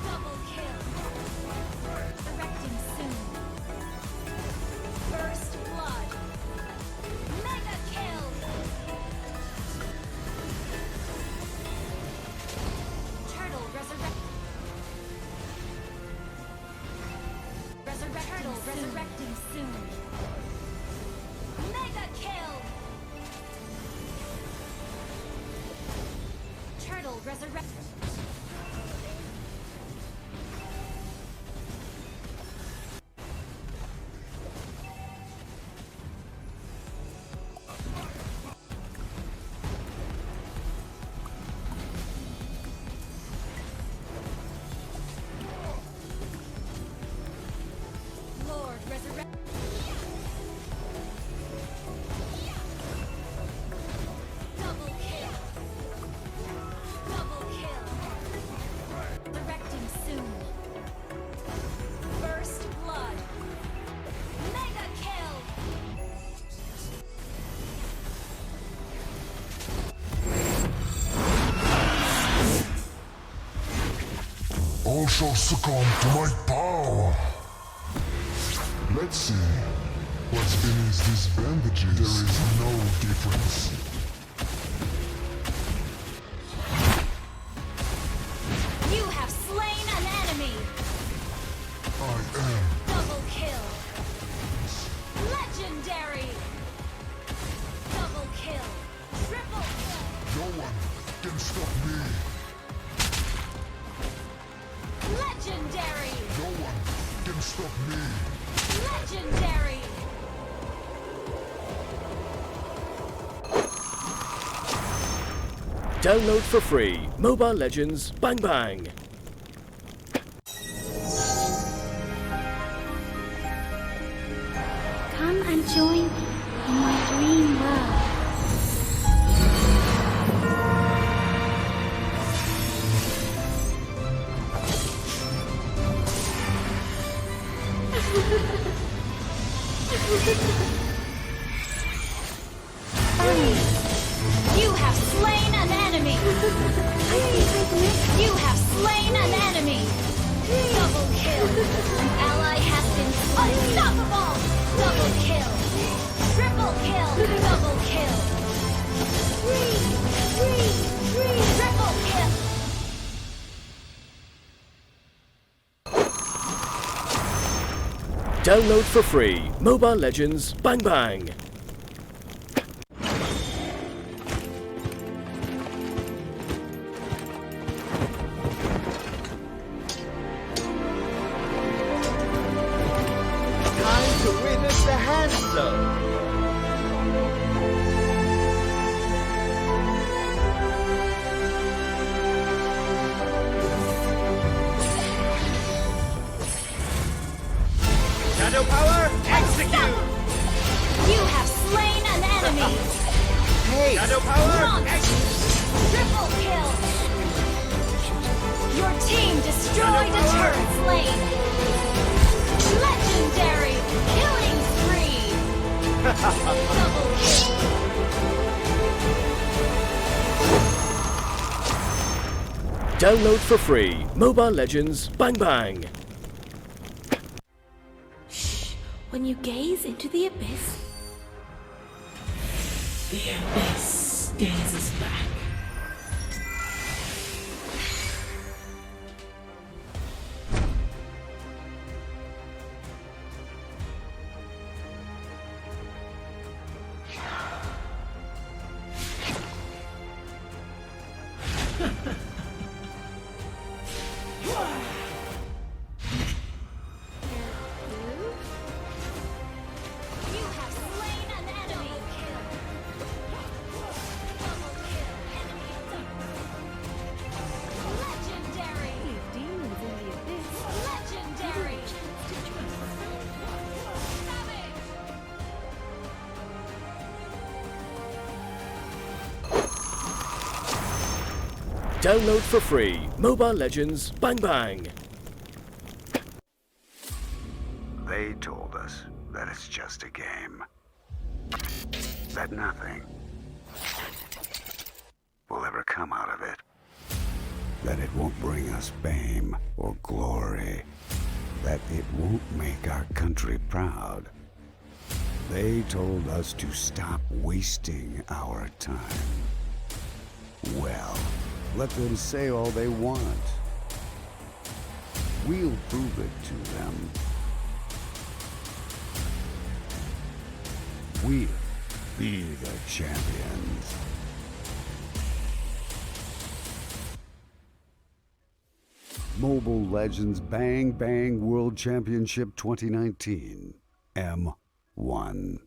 Double kill. Resurrecting soon. First blood. Mega kill. Turtle resurrecting soon. Mega kill. Turtle resurrect. Lord resurrect. Double kill. Double kill. Resurrecting soon. First blood. Mega kill. All shall succumb to my power. Let's see. What's beneath these bandages? There is no difference. You have slain an enemy. I am. Double kill. Legendary. Double kill. Triple kill. No one can stop me. Legendary. No one can stop me. Legendary. Download for free. Mobile Legends Bang Bang. Come and join me in my dream world. You have slain an enemy. You have slain an enemy. Double kill. An ally has been unstoppable. Double kill. Triple kill. Double kill. Triple kill. Download for free. Mobile Legends Bang Bang. Time to witness the hand flow. Shadow power, execute! You have slain an enemy. Hey, shadow power, Monster. Triple kill. Your team destroyed a turret slain. Legendary. Killing spree. Double kill. Download for free. Mobile Legends Bang Bang. When you gaze into the abyss, The abyss gazes back. You have slain an enemy. Double kill. Legendary. Demons in the abyss. Legendary. Savage. Download for free Mobile Legends Bang Bang. They told us that it's just a game. That nothing will ever come out of it. That it won't bring us fame or glory. That it won't make our country proud. They told us to stop wasting our time. Well, let them say all they want. We'll prove it to them. We'll be the champions. Mobile Legends Bang Bang World Championship 2019. M1.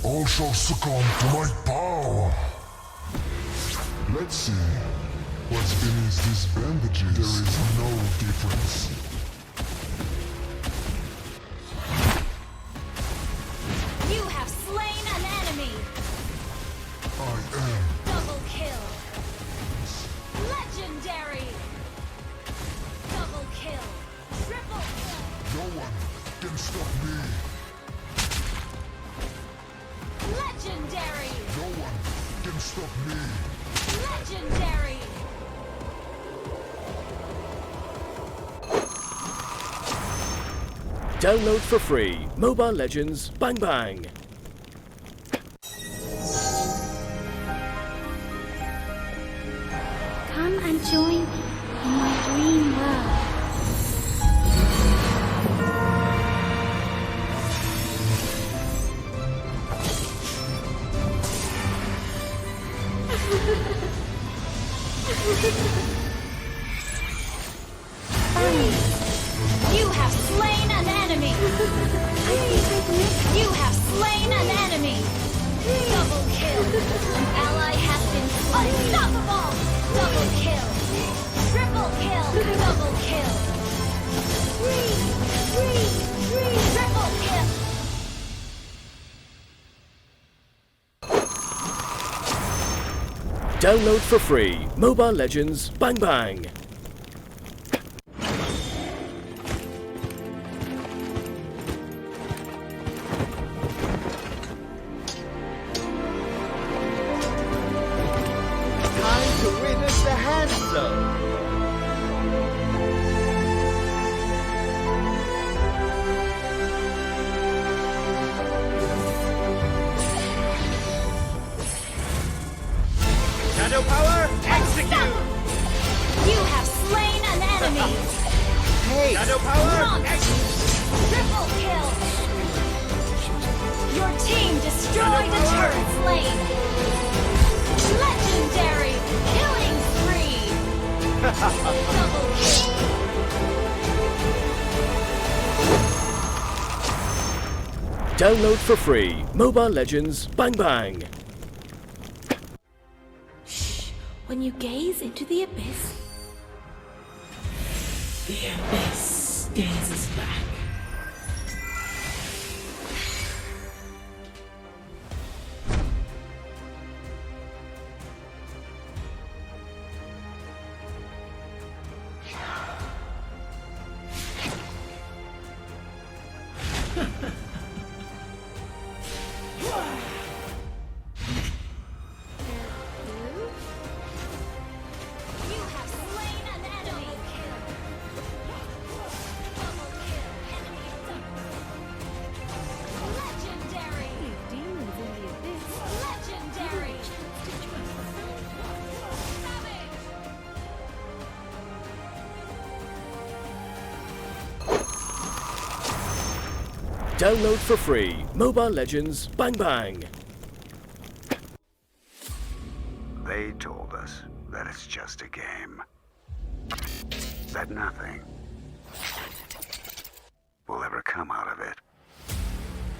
All shall succumb to my power. Let's see what's beneath these bandages. There is no difference. You have slain an enemy. I am. Double kill. Legendary. Double kill. Triple kill. No one can stop me. Legendary. No one can stop me. Legendary. Download for free Mobile Legends Bang Bang. Come and join me in my dream world. You have slain an enemy. You have slain an enemy. Double kill. An ally has been unstoppable. Double kill. Triple kill. Double kill. Triple kill. Download for free Mobile Legends Bang Bang. Time to witness the hand flow. Shadow power, execute! You have slain an enemy. Hey! Shadow power, Monster. Triple kill. Your team destroyed a turret lane. Legendary. Legendary! Killing spree! Double kill! Download for free Mobile Legends Bang Bang. Shh. When you gaze into the abyss, The abyss gazes back. You have slain an enemy! Double kill! Enemy double. Legendary! Demons in the abyss. Legendary! Savage! Download for free Mobile Legends Bang Bang. They told us that it's just a game. That nothing will ever come out of it.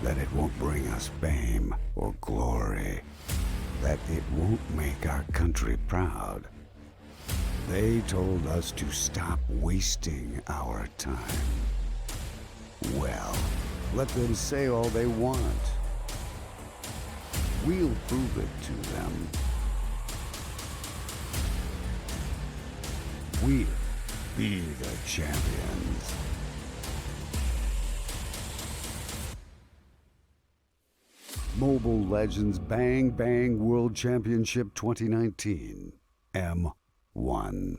That it won't bring us fame or glory. That it won't make our country proud. They told us to stop wasting our time. Well, let them say all they want. We'll prove it to them. We'll be the champions. Mobile Legends Bang Bang World Championship 2019. M1.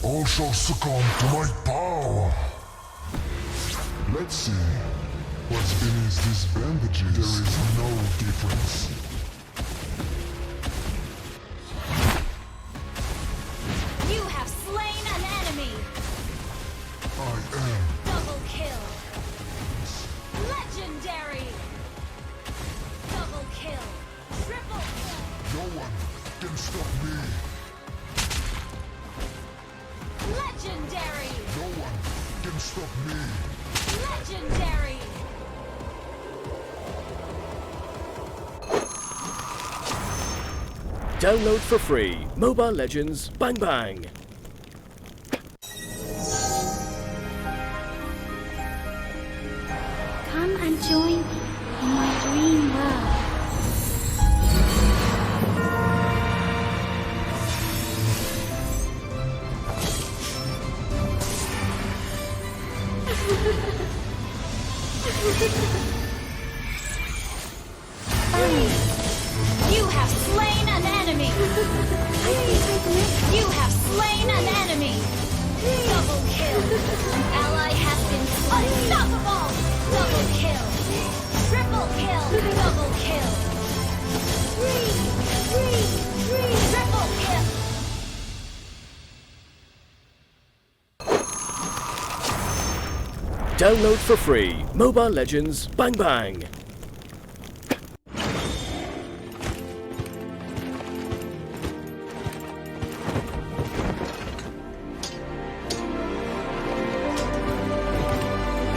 All shall succumb to my power. Let's see what's beneath these bandages. There is no difference. You have slain an enemy! I am. Double kill! Legendary! Double kill! Triple kill! No one can stop me. Legendary! No one can stop me. Legendary! Download for free Mobile Legends Bang Bang. come and join me in my dream world. You have slain an enemy! You have slain an enemy! Double kill! Ally has been unstoppable! Double kill! Triple kill! Double kill! Triple kill! Download for free Mobile Legends Bang Bang.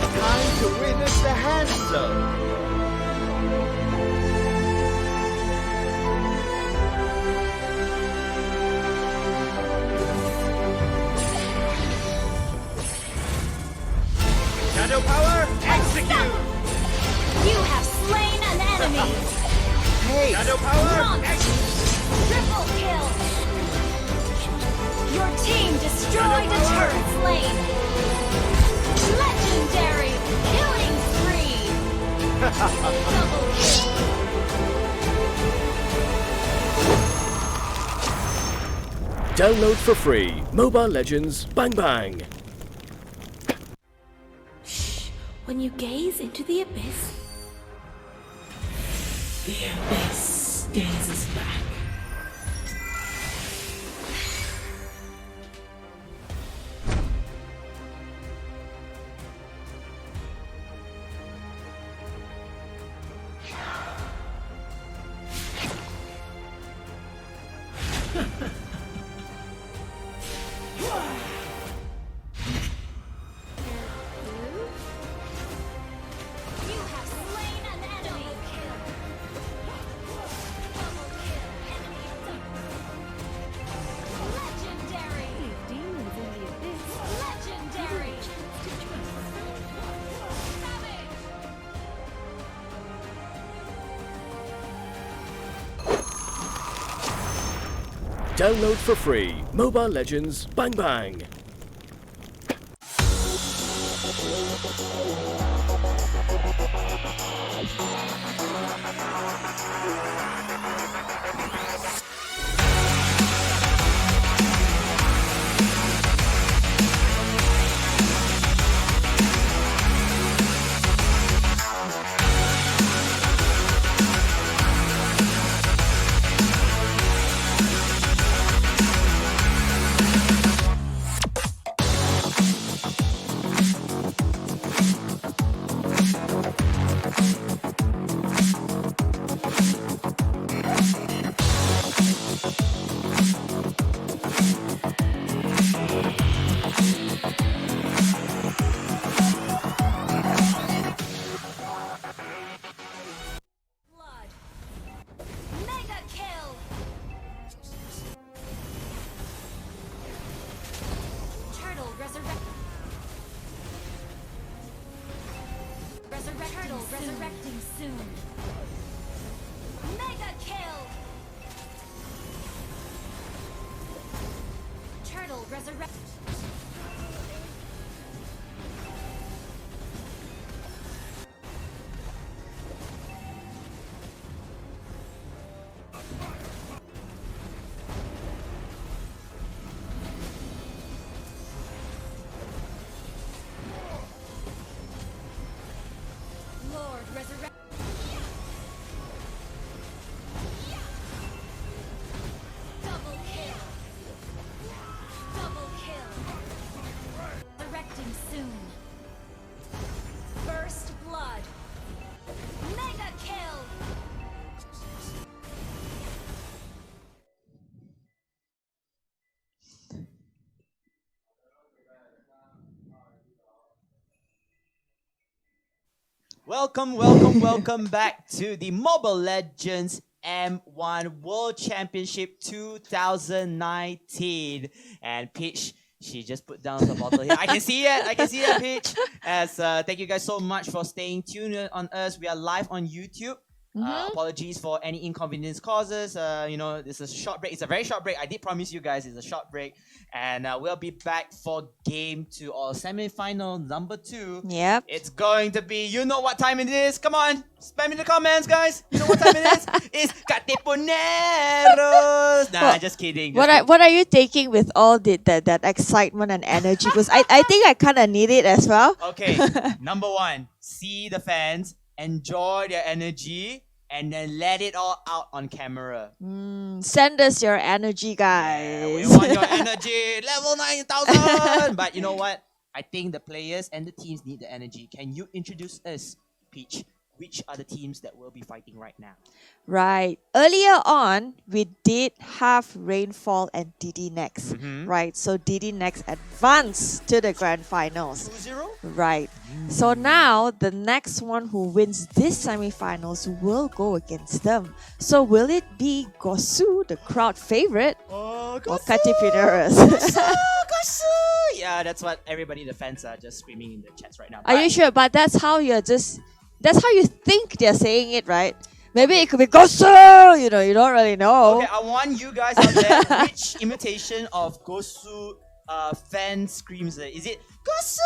Time to witness the hand zone. enemy! Hey! Shadow power! Triple kill! Your team destroyed the turret's lane! Legendary! Killing spree! Double kill! Download for free Mobile Legends Bang Bang. Shh. When you gaze into the abyss, The abyss gazes back. You have slain an enemy! Double kill! Enemy legendary! Demons in the abyss! Legendary! Savage! Download for free Mobile Legends Bang Bang. Blood! Mega kill! Turtle resurrecting soon. Mega kill! Turtle resurrect. Lord resurrect. Double kill. Double kill. Resurrecting soon. First blood. Mega kill. Welcome back to the Mobile Legends M1 World Championship 2019. And Peach, she just put down the bottle here. I can see it, Peach. As thank you guys so much for staying tuned on us. We are live on YouTube. Apologies for any inconvenience causes. This is a short break. It's a very short break. I did promise you guys it's a short break. And we'll be back for game 2 or semi-final number 2. Yep. It's going to be, you know what time it is. Come on, spam in the comments, guys. You know what time it is? It's Katipuneros. Nah, just kidding. What are you taking with all that excitement and energy? Because I think I kind of need it as well. Okay, number 1, see the fans, enjoy their energy, and then let it all out on camera. Send us your energy, guys. Yeah, we want your energy, level 9,000. But you know what? I think the players and the teams need the energy. Can you introduce us, Peach? Which are the teams that will be fighting right now? Right. Earlier on, we did have Rainfall and DD Next. Right. So DD Next advanced to the grand finals. 2-0? Right. So now the next one who wins this semi-finals will go against them. So will it be Gosu, the crowd favorite, or Katipuneros? Gosu! Yeah, that's what everybody, the fans, are just screaming in the chats right now. Are you sure? But that's how you think they're saying it, right? Maybe it could be Gosu! You know, you don't really know. Okay, I want you guys out there. Which imitation of Gosu fan screams it? Is it Gosu?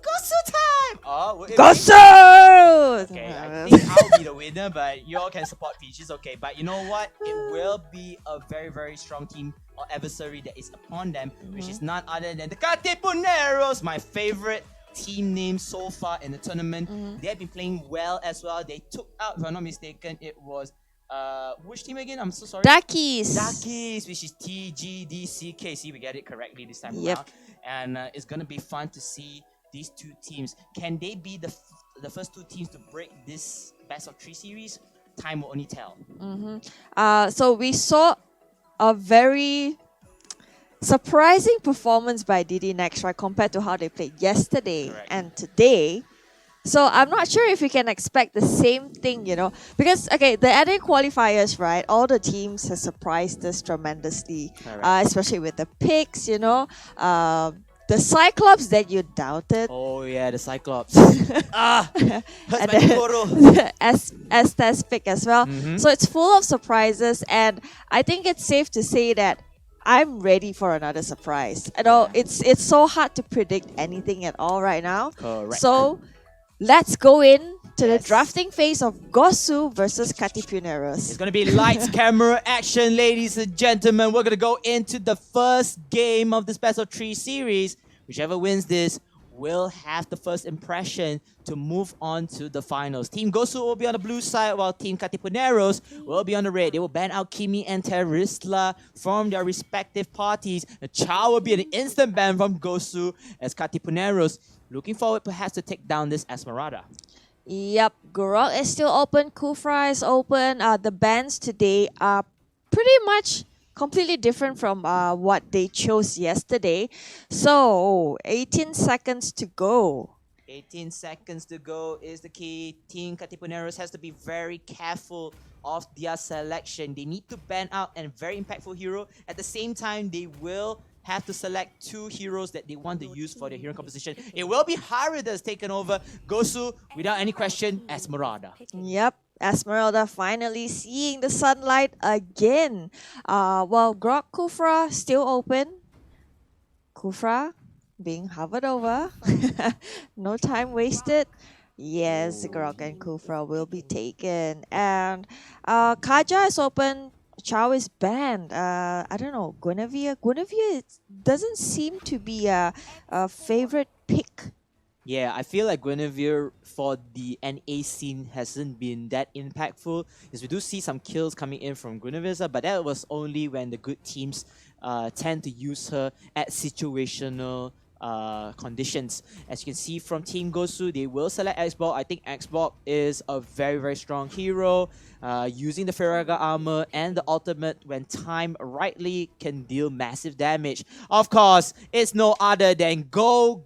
Gosu time! Or will it be- Gosu! Okay, I think I'll be the winner, but you all can support Peaches. Okay, but you know what? It will be a very, very strong team or adversary that is upon them, which is none other than the Katipuneros, my favorite team name so far in the tournament. They have been playing well as well. They took out, if I'm not mistaken, it was which team again? I'm so sorry. Dakis. Dakis, which is TGDCK. See, we get it correctly this time Yep. around. And it's gonna be fun to see these two teams. Can they be the first two teams to break this best of 3 series? Time will only tell. So we saw a very surprising performance by DD Next, right, compared to how they played yesterday Correct. and today. So I'm not sure if we can expect the same thing, you know, because okay, the other qualifiers, right? All the teams have surprised us tremendously, Correct. especially with the picks, you know, the Cyclops that you doubted, Oh yeah, the Cyclops. Hurts and my then Kokoro. Estes pick as well. So it's full of surprises, and I think it's safe to say that I'm ready for another surprise. You know, it's so hard to predict anything at all right now. Correct. So let's go in to the Yes. drafting phase of Gosu versus Katipuneros. It's gonna be lights, camera, action, ladies and gentlemen. We're gonna go into the first game of this best of 3 series. Whichever wins this will have the first impression to move on to the finals. Team Gosu will be on the blue side, while Team Katipuneros will be on the red. They will ban out Kimi and Terisla from their respective parties. The Chow will be an instant ban from Gosu, as Katipuneros looking forward perhaps to take down this Esmeralda. Yep, Gurok is still open, Kufra is open. The bans today are pretty much completely different from what they chose yesterday. So, 18 seconds to go. 18 seconds to go is the key. Team Katipuneros has to be very careful of their selection. They need to ban out a very impactful hero. At the same time, they will have to select 2 heroes that they want to use for their hero composition. It will be Haru that's taken over. Gosu, without any question, Esmeralda. Yep, Esmeralda finally seeing the sunlight again. While Grok Kufra still open. Kufra being hovered over. No time wasted. Yes, Grok and Kufra will be taken. And Kaja is open. Chow is banned. I don't know. Guinevere. Guinevere doesn't seem to be a favorite pick. Yeah, I feel like Guinevere for the NA scene hasn't been that impactful. Because we do see some kills coming in from Guinevere, but that was only when the good teams tend to use her at situational conditions. As you can see from Team Gosu, they will select Xbox. I think Xbox is a very, very strong hero. Using the Firaga armor and the ultimate when timed rightly can deal massive damage. Of course, it's no other than Go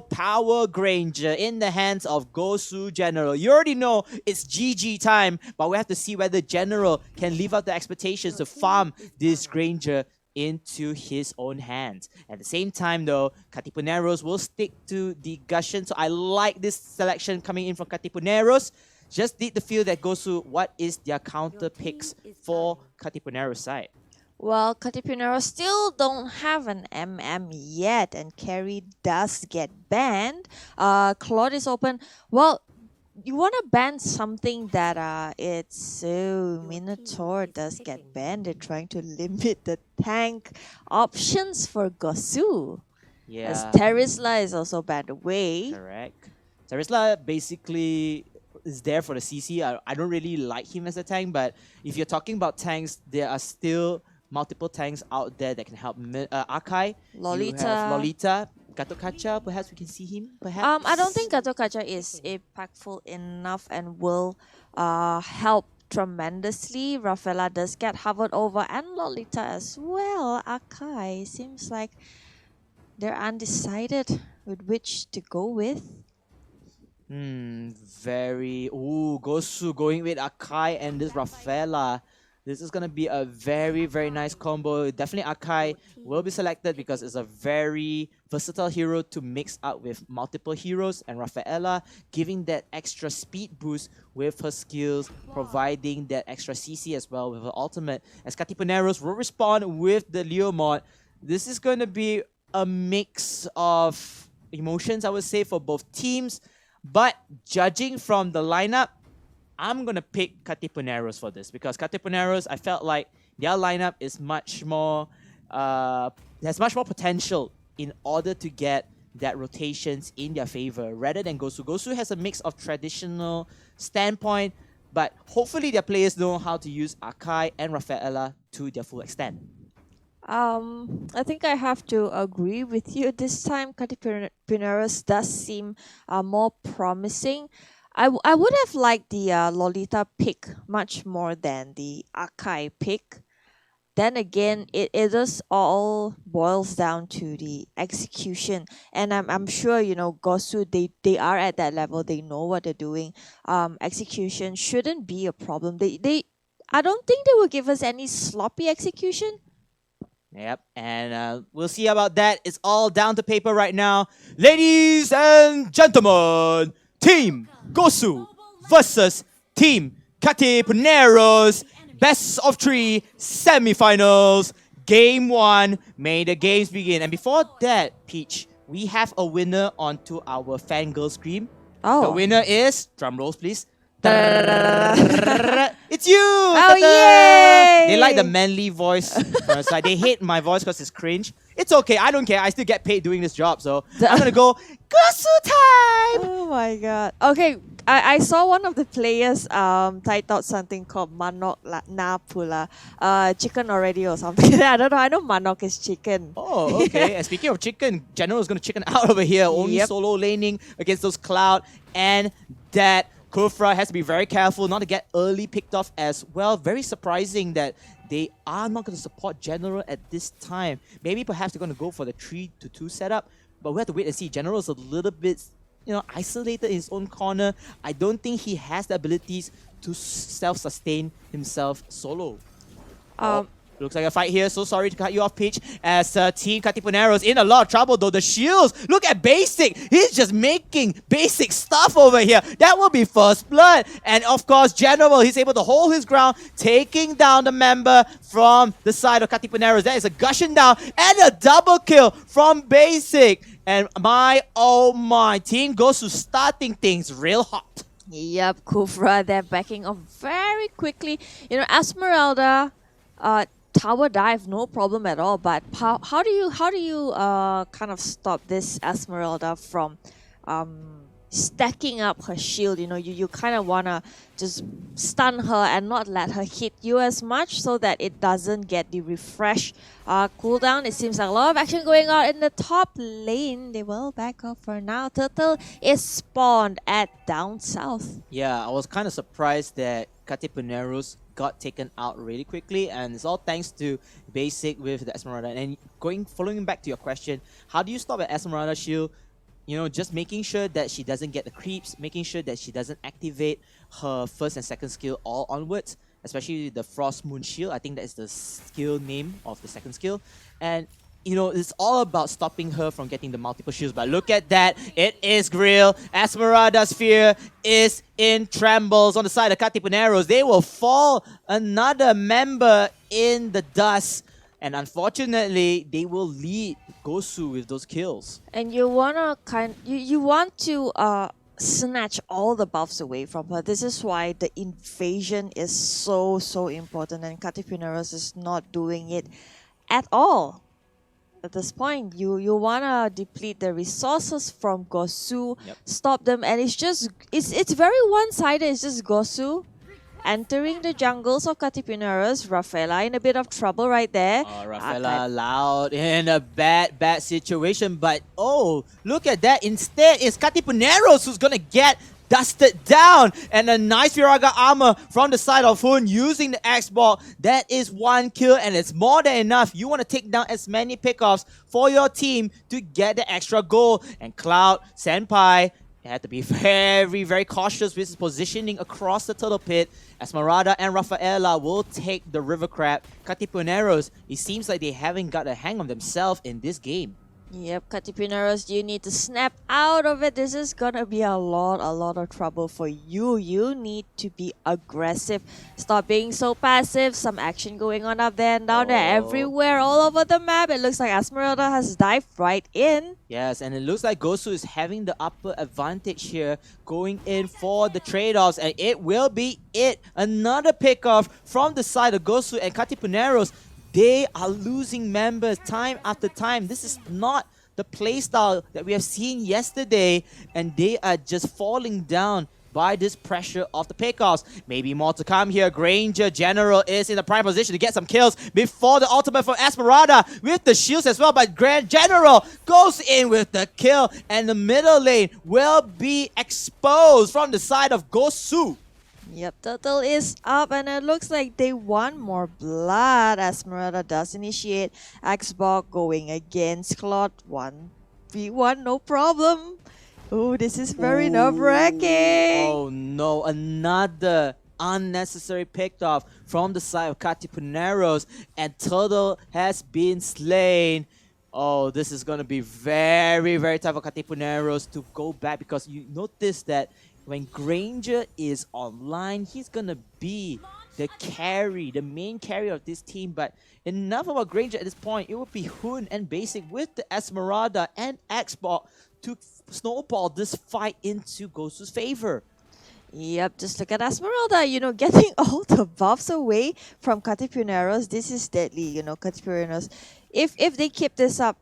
Power Granger in the hands of Gosu General. You already know it's GG time, but we have to see whether General can live up the expectations to farm this Granger into his own hands. At the same time though, Katipuneros will stick to the Gushin, so I like this selection coming in from Katipuneros. Just need to feel that Gosu, what is their counter picks for Katipuneros side? Well, Katipuneros still don't have an yet, and Carry does get banned. Claude is open. Well, you want to ban something that it's so Minotaur does get banned. They're trying to limit the tank options for Gosu. Yeah, As Terisla is also banned away. correct. Terisla basically is there for the CC. I don't really like him as a tank, but if you're talking about tanks, there are still multiple tanks out there that can help. Akai, you have Lolita, Gatot Kacha, perhaps we can see him, perhaps? I don't think Gatot Kacha is impactful enough and will help tremendously. Rafaela does get hovered over, and Lolita as well. Akai seems like they're undecided with which to go with. Very... Ooh, Gosu going with Akai and this Rafaela. This is going to be a very, very nice combo. Definitely Akai will be selected because it's a very versatile hero to mix up with multiple heroes, and Rafaela giving that extra speed boost with her skills, providing that extra CC as well with her ultimate. As Katipuneros will respond with the Leo mod. This is going to be a mix of emotions, I would say, for both teams. But judging from the lineup, I'm going to pick Katipuneros for this because Katipuneros, I felt like their lineup is much more, has much more potential in order to get that rotations in their favor rather than Gosu. Gosu has a mix of traditional standpoint, but hopefully their players know how to use Akai and Rafaela to their full extent. I think I have to agree with you this time. Katipuneros does seem more promising. I would have liked the Lolita pick much more than the Akai pick. Then again, it just all boils down to the execution. And I'm sure, Gosu, they are at that level. They know what they're doing. Execution shouldn't be a problem. I don't think they will give us any sloppy execution. Yep, and we'll see about that. It's all down to paper right now. Ladies and gentlemen, Team Gosu versus Team Katipuneros. Best of 3 semifinals. Game 1. May the games begin. And before that, Peach, we have a winner onto our fangirl scream. Oh. The winner is, drum rolls please. It's you! Oh, yay! They like the manly voice from the side. They hate my voice because it's cringe. It's okay, I don't care. I still get paid doing this job, so I'm gonna go Gosu time! Oh my god. Okay, I saw one of the players typed out something called Manok na pula. Chicken already or something. I don't know. I know Manok is chicken. Oh, okay. And speaking of chicken, General is gonna chicken out over here. Only solo laning against those Cloud and that. Kufra has to be very careful not to get early picked off as well. Very surprising that they are not going to support General at this time. Maybe perhaps they're going to go for the 3-2 setup, but we have to wait and see. General is a little bit, isolated in his own corner. I don't think he has the abilities to self-sustain himself solo. Looks like a fight here. So sorry to cut you off, Peach. As Team Katipuneros in a lot of trouble though. The shields. Look at Basic. He's just making basic stuff over here. That will be first blood. And of course, General, he's able to hold his ground, taking down the member from the side of Katipuneros. That is a gushing down and a double kill from Basic. And oh my, Team Gosu starting things real hot. Yep, Kufra, they're backing off very quickly. Esmeralda, tower dive, no problem at all. But how do you kind of stop this Esmeralda from stacking up her shield? You kind of wanna just stun her and not let her hit you as much so that it doesn't get the refresh cooldown. It seems like a lot of action going on in the top lane. They will back off for now. Turtle is spawned at down south. Yeah, I was kind of surprised that Katipuneros got taken out really quickly, and it's all thanks to Basic with the Esmeralda. And following back to your question, how do you stop an Esmeralda shield? Just making sure that she doesn't get the creeps, making sure that she doesn't activate her first and second skill all onwards, especially the Frost Moon Shield. I think that is the skill name of the second skill. And it's all about stopping her from getting the multiple shields. But look at that. It is Grill. Esmeralda's Fear is in trembles on the side of Katipuneros. They will fall another member in the dust. And unfortunately, they will lead Gosu with those kills. And you wanna you want to snatch all the buffs away from her. This is why the invasion is so important, and Katipuneros is not doing it at all. At this point, you wanna deplete the resources from Gosu, stop them, and it's very one-sided. It's just Gosu entering the jungles of Katipuneros. Rafaela in a bit of trouble right there. Rafaela Loud in a bad situation, but look at that. Instead, it's Katipuneros who's gonna get dusted down, and a nice Viraga armor from the side of Hun using the X-Ball. That is one kill, and it's more than enough. You want to take down as many pickoffs for your team to get the extra goal. And Cloud, Senpai, Had to be very, very cautious with his positioning across the turtle pit. Esmeralda and Rafaela will take the river crab. Katipuneros, it seems like they haven't got a hang of themselves in this game. Yep, Katipuneros, you need to snap out of it. This is gonna be a lot of trouble for you. You need to be aggressive. Stop being so passive. Some action going on up there and down there, everywhere, all over the map. It looks like Esmeralda has dived right in. Yes, and it looks like Gosu is having the upper advantage here, going in for the trade-offs, and it will be it. Another pick-off from the side of Gosu and Katipuneros. They are losing members time after time. This is not the playstyle that we have seen yesterday, and they are just falling down by this pressure of the pickoffs. Maybe more to come here. Granger General is in the prime position to get some kills before the ultimate from Esmeralda with the shields as well, but Grand General goes in with the kill, and the middle lane will be exposed from the side of Gosu. Yep, Turtle is up and it looks like they want more blood. Esmeralda does initiate. Xbox going against Claude. 1v1, no problem. Oh, this is very nerve-wracking. Oh no, another unnecessary picked off from the side of Katipuneros, and Turtle has been slain. Oh, this is going to be very, very tough for Katipuneros to go back, because you notice that when Granger is online, he's gonna be the carry, the main carry of this team. But enough about Granger at this point. It would be Hoon and Basic with the Esmeralda and Xbox to snowball this fight into Gosu's favor. Yep, just look at Esmeralda, getting all the buffs away from Katipuneros. This is deadly, Katipuneros. If they keep this up,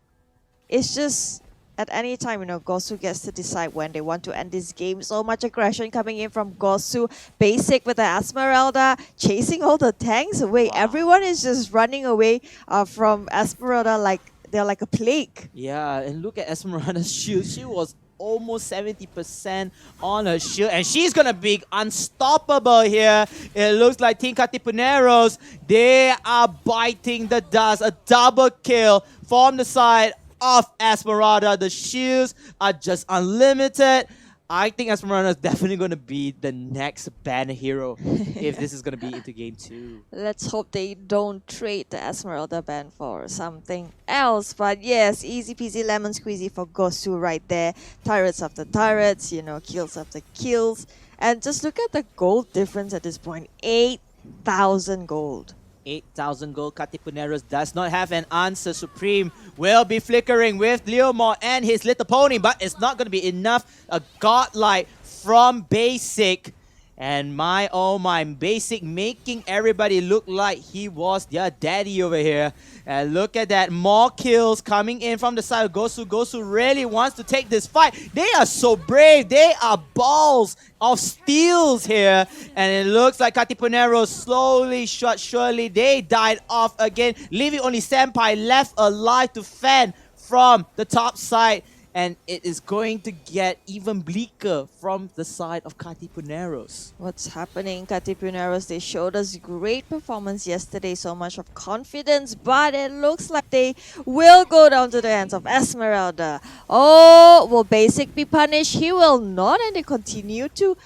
it's just at any time, Gosu gets to decide when they want to end this game. So much aggression coming in from Gosu. Basic with the Esmeralda, chasing all the tanks away. Wow. Everyone is just running away from Esmeralda like they're like a plague. Yeah, and look at Esmeralda's shield. She was almost 70% on her shield, and she's gonna be unstoppable here. It looks like Team Katipuneros, they are biting the dust. A double kill from the side of Esmeralda. The shields are just unlimited. I think Esmeralda is definitely going to be the next banner hero if this is going to be into game 2. Let's hope they don't trade the Esmeralda ban for something else. But yes, easy peasy lemon squeezy for Gosu right there. Turrets after turrets, kills after kills. And just look at the gold difference at this point. 8,000 gold. 8,000 gold. Katipuneros does not have an answer. Supreme will be flickering with Leomore and his little pony, but it's not going to be enough. A godlike from Basic. And my, oh my, Basic making everybody look like he was their daddy over here. And look at that, more kills coming in from the side of Gosu. Gosu really wants to take this fight. They are so brave. They are balls of steels here. And it looks like Katipuneros slowly, surely, they died off again, leaving only Senpai left alive to fend from the top side. And it is going to get even bleaker from the side of Katipuneros. What's happening, Katipuneros? They showed us great performance yesterday, so much of confidence, but it looks like they will go down to the hands of Esmeralda. Oh, will Basic be punished? He will not, and they continue to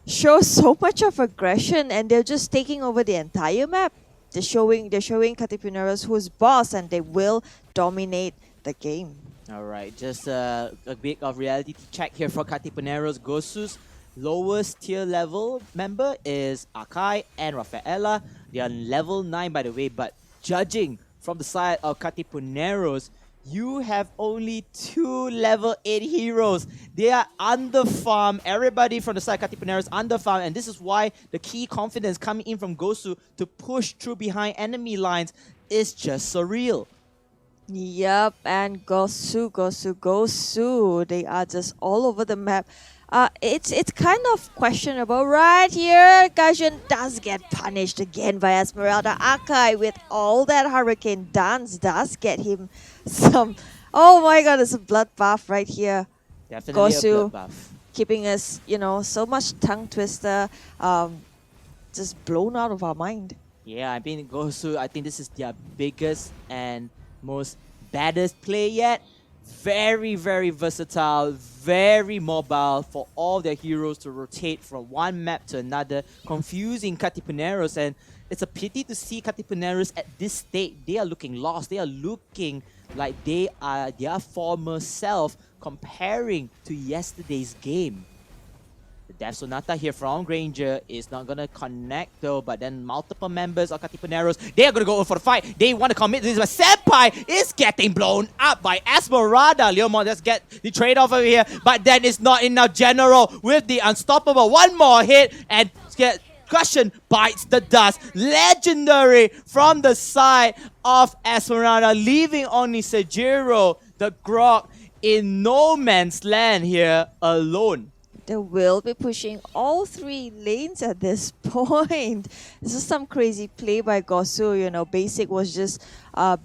show so much of aggression, and they're just taking over the entire map. They're showing Katipuneros who's boss, and they will dominate the game. Alright, just a bit of reality check here for Katipuneros. Gosu's lowest tier level member is Akai and Rafaela. They are level 9 by the way, but judging from the side of Katipuneros, you have only 2 level 8 heroes. They are underfarmed. Everybody from the side of Katipuneros underfarmed, and this is why the key confidence coming in from Gosu to push through behind enemy lines is just surreal. Yep, and Gosu. They are just all over the map. It's kind of questionable right here. Gaijin does get punished again by Esmeralda. Akai with all that hurricane dance does get him some. Oh my god, it's a bloodbath right here. Definitely Gosu a bloodbath. keeping us, so much tongue twister, just blown out of our mind. Yeah, I mean Gosu, I think this is their biggest and most baddest play yet. very, very versatile, very mobile for all their heroes to rotate from one map to another, confusing Katipuneros. And it's a pity to see Katipuneros at this state. They are looking lost. They are looking like they are their former self comparing to yesterday's game. The Death Sonata here from Granger is not gonna connect though, but then multiple members of Katipuneros, they are gonna go for the fight. They want to commit this, but Senpai is getting blown up by Esmeralda. Leomon, let's get the trade-off over here, but then it's not enough. General with the unstoppable. One more hit and Cushion bites the dust. Legendary from the side of Esmeralda, leaving only Sejiro, the Grok, in no man's land here alone. They will be pushing all 3 lanes at this point. This is some crazy play by Gosu. You know, Basic was just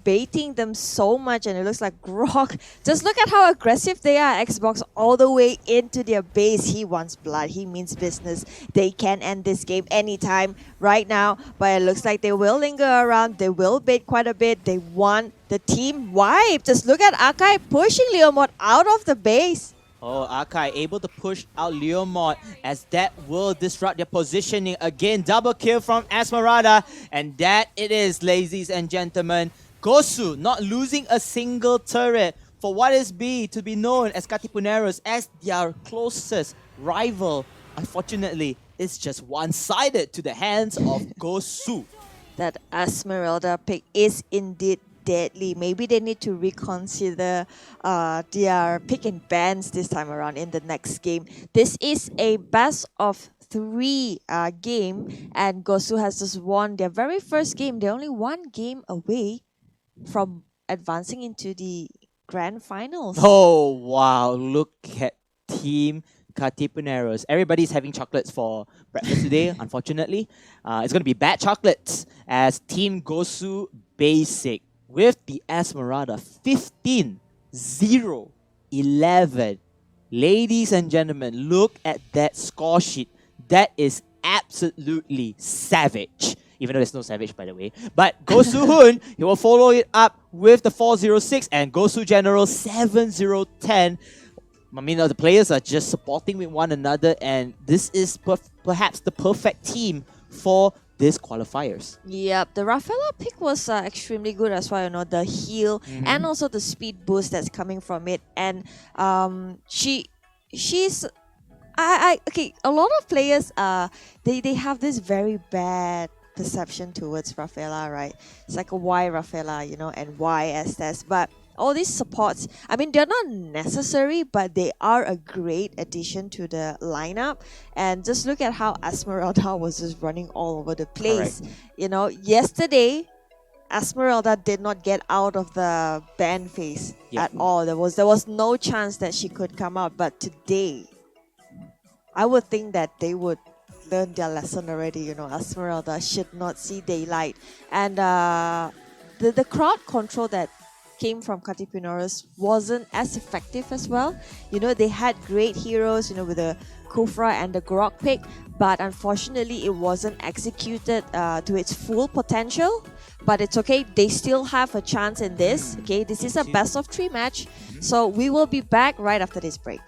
baiting them so much, and it looks like Grok. Just look at how aggressive they are. Xbox all the way into their base. He wants blood. He means business. They can end this game anytime right now, but it looks like they will linger around. They will bait quite a bit. They want the team wipe. Just look at Akai pushing Leomod out of the base. Oh, Akai able to push out Leomod as that will disrupt their positioning again. Double kill from Esmeralda. And that it is, ladies and gentlemen. Gosu not losing a single turret for what is to be known as Katipuneros as their closest rival. Unfortunately, it's just one-sided to the hands of Gosu. That Esmeralda pick is indeed deadly. Maybe they need to reconsider their pick and bans this time around in the next game. This is a best of 3 game, and Gosu has just won their very first game. They're only 1 game away from advancing into the grand finals. Oh, wow. Look at Team Katipuneros. Everybody's having chocolates for breakfast today, unfortunately. It's going to be bad chocolates as Team Gosu Basic with the Esmeralda 15-0-11. Ladies and gentlemen, look at that score sheet. That is absolutely savage. Even though there's no savage, by the way. But Gosu Hun, he will follow it up with the 4-0-6 and Gosu General 7-0-10. I mean, the players are just supporting with one another, and this is perhaps the perfect team for these qualifiers. Yep, the Rafaela pick was extremely good as well. You know, the heal and also the speed boost that's coming from it. And she's okay. A lot of players they have this very bad perception towards Rafaela, right? It's like a why Rafaela, you know, and why Estes, but all these supports, I mean, they're not necessary, but they are a great addition to the lineup. And just look at how Esmeralda was just running all over the place. Correct. You know, yesterday, Esmeralda did not get out of the ban phase at all. There was no chance that she could come out. But today, I would think that they would learn their lesson already. You know, Esmeralda should not see daylight. And the crowd control that came from Katipuneros wasn't as effective as well. You know, they had great heroes, you know, with the Kufra and the Grok pick, but unfortunately it wasn't executed to its full potential. But it's okay, they still have a chance in this. Okay, this is a best of 3 match. So we will be back right after this break.